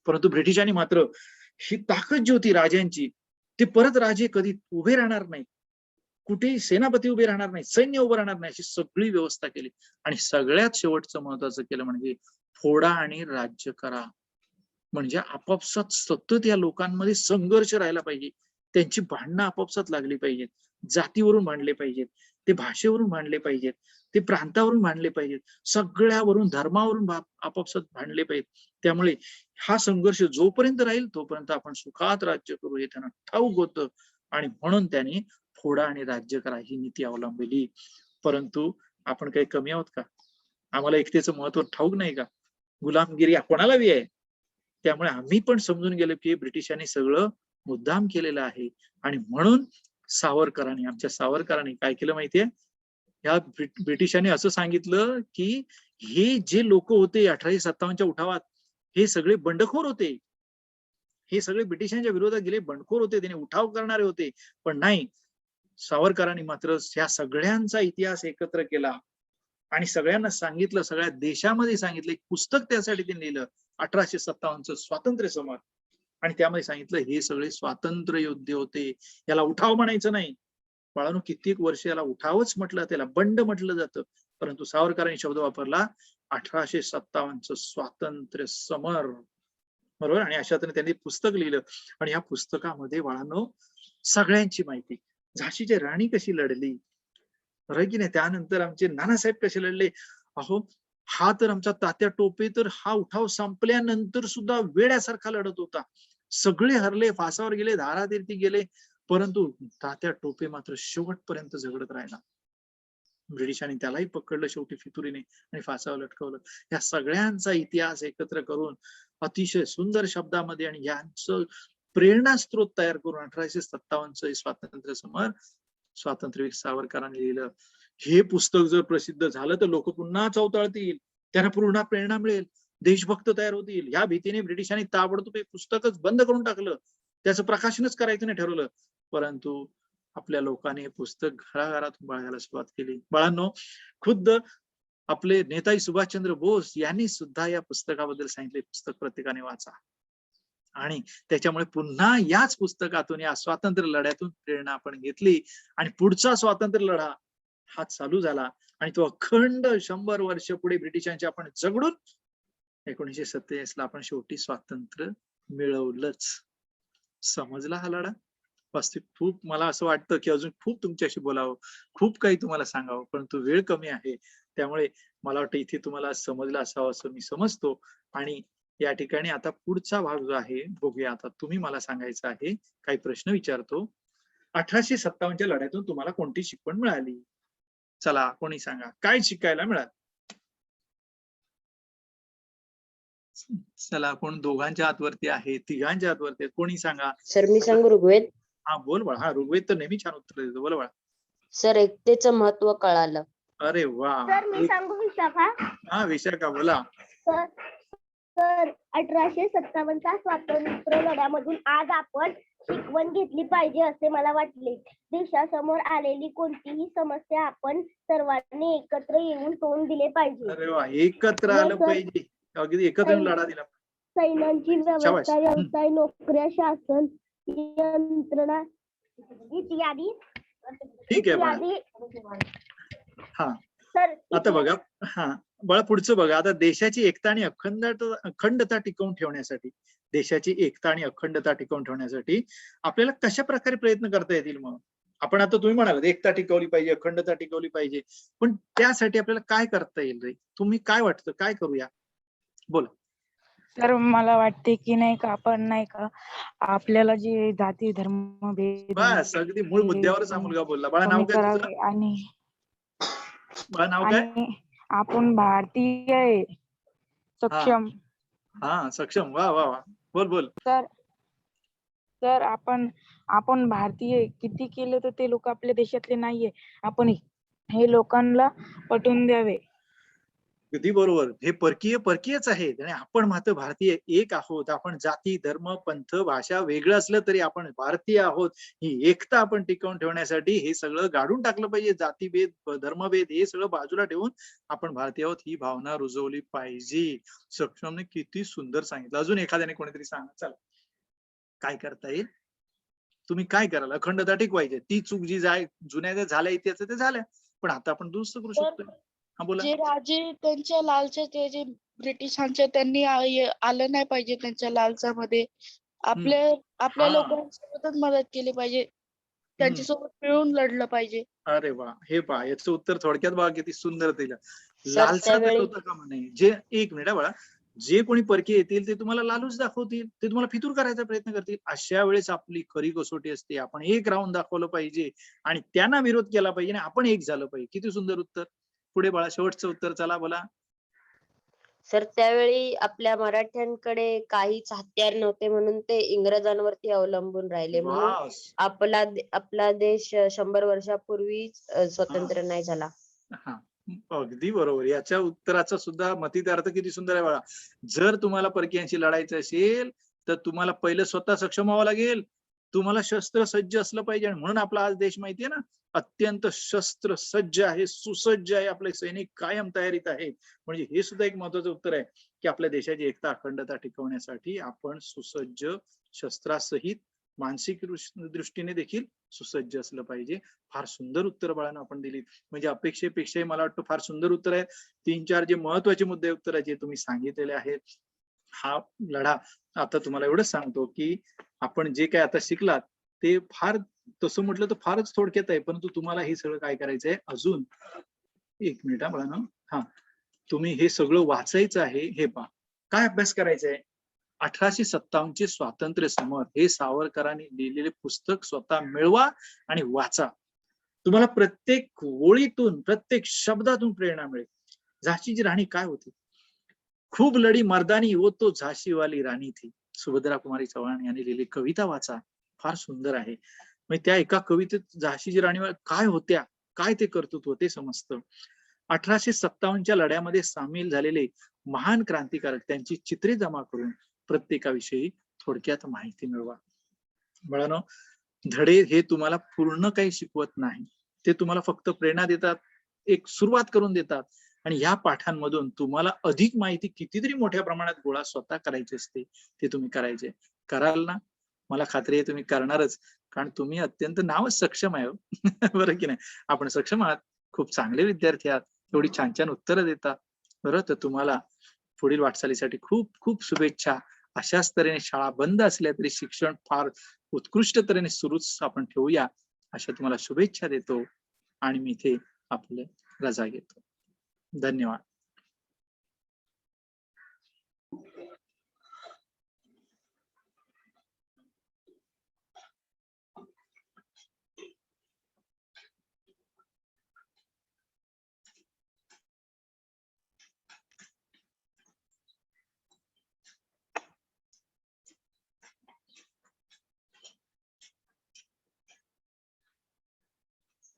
[SPEAKER 1] परंतु ब्रिटिशांनी मात्र ही ताकद जी होती राजांची, ते परत राजे कधी उभे राहणार नाही, कुठेही सेनापती उभे राहणार नाही, सैन्य उभं राहणार नाही, अशी सगळी व्यवस्था केली. आणि सगळ्यात शेवटचं महत्वाचं केलं म्हणजे फोडा आणि राज्य करा. म्हणजे आपापसात सतत या लोकांमध्ये संघर्ष राहायला पाहिजे, त्यांची भांडणं आपापसात लागली पाहिजेत, जातीवरून भांडले पाहिजेत, ते भाषेवरून भांडले पाहिजेत, ते प्रांतावरून भांडले पाहिजेत, सगळ्यावरून, धर्मावरून आपापसात भांडले पाहिजेत. त्यामुळे हा संघर्ष जोपर्यंत राहील तोपर्यंत आपण सुखात राज्य करू हे त्यांना ठाऊक होतं आणि म्हणून त्यांनी फोडा आणि राज्य करा ही नीती अवलंबली. परंतु आपण काही कमी आहोत का? आम्हाला एकतेचं महत्व ठाऊक नाही का? गुलामगिरी कोणाला बी आहे. त्यामुळे आम्ही पण समजून गेलो की ब्रिटिशांनी सगळं मुद्दाम केलेलं आहे. आणि म्हणून सावरकरांनी, आमच्या सावरकरांनी काय केलं माहितीये, या ब्रिटिशांनी असं सांगितलं की हे जे लोक होते 1857च्या उठावात, हे सगळे बंडखोर होते, हे सगळे ब्रिटिशांच्या विरोधात गेले बंडखोर होते, त्याने उठाव करणारे होते. पण नाही, सावरकरांनी मात्र ह्या सगळ्यांचा इतिहास एकत्र केला आणि सगळ्यांना सांगितलं, सगळ्या देशामध्ये सांगितलं. एक पुस्तक त्यासाठी त्यांनी लिहिलं, 1857चं स्वातंत्र्य समर. आणि त्यामध्ये सांगितलं हे सगळे स्वातंत्र्य योद्धे होते, याला उठाव म्हणायचं नाही. बाळांनो, कित्येक वर्ष याला उठावच म्हटलं, त्याला बंड म्हटलं जातं. परंतु सावरकरांनी शब्द वापरला 1857चं स्वातंत्र्य समर. बरोबर. आणि अशा तऱ्हेने त्यांनी पुस्तक लिहिलं. आणि या पुस्तकामध्ये बाळांनो सगळ्यांची माहिती, झाशीची राणी कशी लढली, बरोबर की नाही, त्यानंतर आमचे नानासाहेब कसे लढले. अहो, हा तर आमचा तात्या टोपे तर हा उठाव संपल्यानंतर सुद्धा वेड्यासारखा लढत होता. सगळे हरले, फासावर गेले, धारातीर्थी गेले, परंतु तात्या टोपे मात्र शेवटपर्यंत झगडत राहिला. ब्रिटिशांनी त्यालाही पकडलं शेवटी फितुरीने आणि फासावर लटकवलं. या सगळ्यांचा इतिहास एकत्र करून अतिशय सुंदर शब्दामध्ये आणि यांचं प्रेरणास्त्रोत तयार करून 1857चं स्वातंत्र्य समर स्वातंत्र्यवीर सावरकरांनी लिहिलं. हे पुस्तक जर प्रसिद्ध झालं तर लोक पुन्हा चौताळतील, त्यांना पूर्ण प्रेरणा मिळेल, देशभक्त तयार होतील. या भीतीने ब्रिटिशांनी ताबडतोब हे पुस्तकच बंद करून टाकलं, त्याचं प्रकाशनच करायचं नाही ठरवलं. परंतु आपल्या लोकांनी हे पुस्तक घराघरातून बाळगायला सुरुवात केली. बाळांनो, खुद्द आपले नेताजी सुभाषचंद्र बोस यांनी सुद्धा या पुस्तकाबद्दल सांगितले, पुस्तक प्रत्येकाने वाचा. आणि त्याच्यामुळे पुन्हा याच पुस्तकातून, या स्वातंत्र्य लढ्यातून प्रेरणा आपण घेतली आणि पुढचा स्वातंत्र्य लढा हा चालू झाला. आणि तो अखंड 100 वर्ष पुढे ब्रिटिशांच्या आपण झगडून 1947ला आपण शेवटी स्वातंत्र्य मिळवलंच. समजला हा लढा? वास्तविक खूप मला असं वाटतं की अजून खूप तुमच्याशी बोलावं, खूप काही तुम्हाला सांगावं, परंतु वेळ कमी आहे. त्यामुळे मला वाटतं इथे तुम्हाला समजलं असावं असं मी समजतो. आणि या ठिकाणी आता पुढचा भाग जो आहे बघूया. आता तुम्ही मला सांगायचं आहे, काही प्रश्न विचारतो. 1857च्या लढ्यातून तुम्हाला कोणती शिकवण मिळाली? चला, कोणी सांगा, काय शिकायला मिळालं? चला, कोण दोघांच्या हातवरती आहे, तिघांच्या हातवरती आहे, कोणी सांगा.
[SPEAKER 4] सर मी सांगू ऋग्वेद.
[SPEAKER 1] हा बोल बाळा. हा, ऋग्वेद तर नेहमी छान उत्तर देतो. बोल बाळा.
[SPEAKER 4] सर एकतेचं महत्व कळालं.
[SPEAKER 1] अरे वा.
[SPEAKER 3] सर मी सांगू विशाखा.
[SPEAKER 1] हा, विशाखा बोला.
[SPEAKER 3] सर सर 1857च्या स्वातंत्र्य लढ्यामधून आज आपण शिकवण घेतली पाहिजे असे मला वाटले. देशासमोर आलेली कोणतीही समस्या आपण सर्वांनी एकत्र येऊन तोंड दिले पाहिजे.
[SPEAKER 1] अरे वा, एकत्र आलं पाहिजे, अगदी एकत्र येऊन लढा दिला.
[SPEAKER 3] सैन्यांची व्यवस्था, व्यवसाय, नोकऱ्या, शासन यंत्रणा इत्यादी
[SPEAKER 1] ठीक आहे बाळा. हा,
[SPEAKER 3] सर
[SPEAKER 1] आता बघा. हा बाळा, पुढचं बघा. आता देशाची एकता आणि अखंडता टिकवून ठेवण्यासाठी, देशाची एकता आणि अखंडता टिकवून ठेवण्यासाठी आपल्याला कशा प्रकारे प्रयत्न करता येतील? मग आपण आता तुम्ही म्हणाल एकता टिकवली पाहिजे, अखंडता टिकवली पाहिजे, पण त्यासाठी आपल्याला काय करता येईल रे? तुम्ही काय वाटतं, काय करूया? बोला.
[SPEAKER 5] तर मला वाटते की नाही का आपण नाही का आपल्याला जे जाती धर्म भेद
[SPEAKER 1] बस, अगदी मूळ मुद्द्यावरच हा मुलगा बोलला. बाळा, नाव
[SPEAKER 5] कमी
[SPEAKER 1] काय तुझं?
[SPEAKER 5] करावे आणि
[SPEAKER 1] बाळा, नाव काय?
[SPEAKER 5] आणि आपण भारतीय आहे, सक्षम.
[SPEAKER 1] हा, सक्षम. वा वा वा. बोल बोल.
[SPEAKER 5] तर आपण भारतीय आहे. किती केलं तर ते लोक आपल्या देशातले नाहीये. आपण हे लोकांना पटवून द्यावे.
[SPEAKER 1] अगदी बरोबर. हे परकीयच आहेत आणि आपण मात्र भारतीय एक आहोत. आपण जाती धर्म पंथ भाषा वेगळं असलं तरी आपण भारतीय आहोत. ही एकता आपण टिकवून ठेवण्यासाठी हे सगळं गाडून टाकलं पाहिजे. जातीभेद धर्मभेद हे सगळं बाजूला ठेवून आपण भारतीय आहोत ही भावना रुजवली पाहिजे. सक्षमने किती सुंदर सांगितलं. अजून एखाद्याने कोणीतरी सांगा. चला, काय करता येईल? तुम्ही काय कराल? अखंडता टिकवायची. ती चूक जी जुन्या झाल्या इतिहास ते झाल्या, पण आता आपण दुरुस्त करू शकतो. हा, बोला.
[SPEAKER 6] जे राजे त्यांच्या लालच्या ते जे ब्रिटिशांच्या त्यांनी आलं नाही पाहिजे त्यांच्या लालचामध्ये. आपल्या लोकांसोबतच मदत केली पाहिजे, त्यांच्यासोबत मिळून लढलं पाहिजे.
[SPEAKER 1] अरे वा, हे पहा, याचं उत्तर थोडक्यात बघा किती सुंदर दिलं.
[SPEAKER 4] सर,
[SPEAKER 1] लालसा
[SPEAKER 4] त्यावेळी-
[SPEAKER 1] होता का म्हणे. जे एक मिनिट बाळा, जे कोणी परकीय येतील ते तुम्हाला लालूच दाखवतील, ते तुम्हाला फितूर करायचा प्रयत्न करतील. अशा वेळेस आपली खरी कसोटी असते. आपण एक राहून दाखवलं पाहिजे आणि त्यांना विरोध केला पाहिजे आणि आपण एक झालं पाहिजे. किती सुंदर उत्तर. पुढे बाळा, शेवटचं उत्तर. चला, बोला.
[SPEAKER 4] सर त्यावेळी आपल्या मराठ्यांकडे काहीच हत्यार नव्हते म्हणून ते इंग्रजांवरती अवलंबून राहिले. म्हणून
[SPEAKER 1] वास.
[SPEAKER 4] आपला देश 100 वर्षापूर्वी स्वतंत्र नाही झाला.
[SPEAKER 1] हा, अगदी बरोबर. याच्या उत्तराचा सुद्धा मतितार्थ किती सुंदर आहे बाळा. जर तुम्हाला परकीयांशी लढायचं असेल तर तुम्हाला पहिलं स्वतः सक्षम व्हावं लागेल. तुम्हाला शस्त्र सज्ज असलं पाहिजे. आणि म्हणून आपला आज देश माहितीये ना, अत्यंत शस्त्र सज्ज आहे, सुसज्ज आहे. आपले सैनिक कायम तयारीत आहेत. म्हणजे हे सुद्धा एक महत्वाचं उत्तर आहे की आपल्या देशाची एकता अखंडता टिकवण्यासाठी आपण सुसज्ज शस्त्रासहित मानसिक दृष्टीने देखील सुसज्ज असलं पाहिजे. फार सुंदर उत्तर बाळांनो आपण दिली. म्हणजे अपेक्षेपेक्षाही मला वाटतं फार सुंदर उत्तर आहे. 3-4 जे महत्वाचे मुद्दे उत्तर जे तुम्ही सांगितलेले आहेत. हा लढा आता तुम्हाला एवढंच सांगतो की आपण जे काय आता शिकलात ते फार तसं म्हटलं तर फारच थोडक्यात आहे, परंतु तुम्हाला हे सगळं काय करायचंय अजून 1 मिनिट बाळांनो. हा, तुम्ही हे सगळं वाचायचं आहे. हे पहा काय अभ्यास करायचा आहे. 1857 चे स्वातंत्र्य समर हे सावरकरांनी लिहिलेले पुस्तक स्वतः मिळवा आणि वाचा. तुम्हाला प्रत्येक ओळीतून प्रत्येक शब्दातून प्रेरणा मिळेल. झाशीची राणी काय होती. खूप लढी मर्दानी वो तो झाशीवाली राणी थी. सुभद्रा कुमारी चव्हाण यांनी लिहिलेली कविता वाचा. फार सुंदर आहे. म्हणजे त्या एका कवितेत झाशीची राणी काय होत्या, काय ते कर्तृत्व ते समजतं. 1857च्या लढ्यामध्ये सामील झालेले महान क्रांतिकारक त्यांची चित्रे जमा करून प्रत्येकाविषयी थोडक्यात माहिती मिळवा. मुलांनो, धडे हे तुम्हाला पूर्ण काही शिकवत नाही. ते तुम्हाला फक्त प्रेरणा देतात, एक सुरुवात करून देतात आणि या पाठांमधून तुम्हाला अधिक माहिती कितीतरी मोठ्या प्रमाणात गोळा स्वतः करायची असते. ते तुम्ही करायचे. कराल ना? मला खात्री आहे तुम्ही करणारच, कारण तुम्ही अत्यंत नावच सक्षम आहे. बरं की नाही? आपण सक्षम आहात, खूप चांगले विद्यार्थी आहात, एवढी छान छान उत्तरं देतात. बरं, तर तुम्हाला पुढील वाटचालीसाठी खूप खूप शुभेच्छा. अशाच तऱ्हेने शाळा बंद असल्या तरी शिक्षण फार उत्कृष्ट तऱ्हेने सुरूच आपण ठेवूया, अशा तुम्हाला शुभेच्छा देतो आणि मी इथे आपले रजा घेतो. धन्यवाद.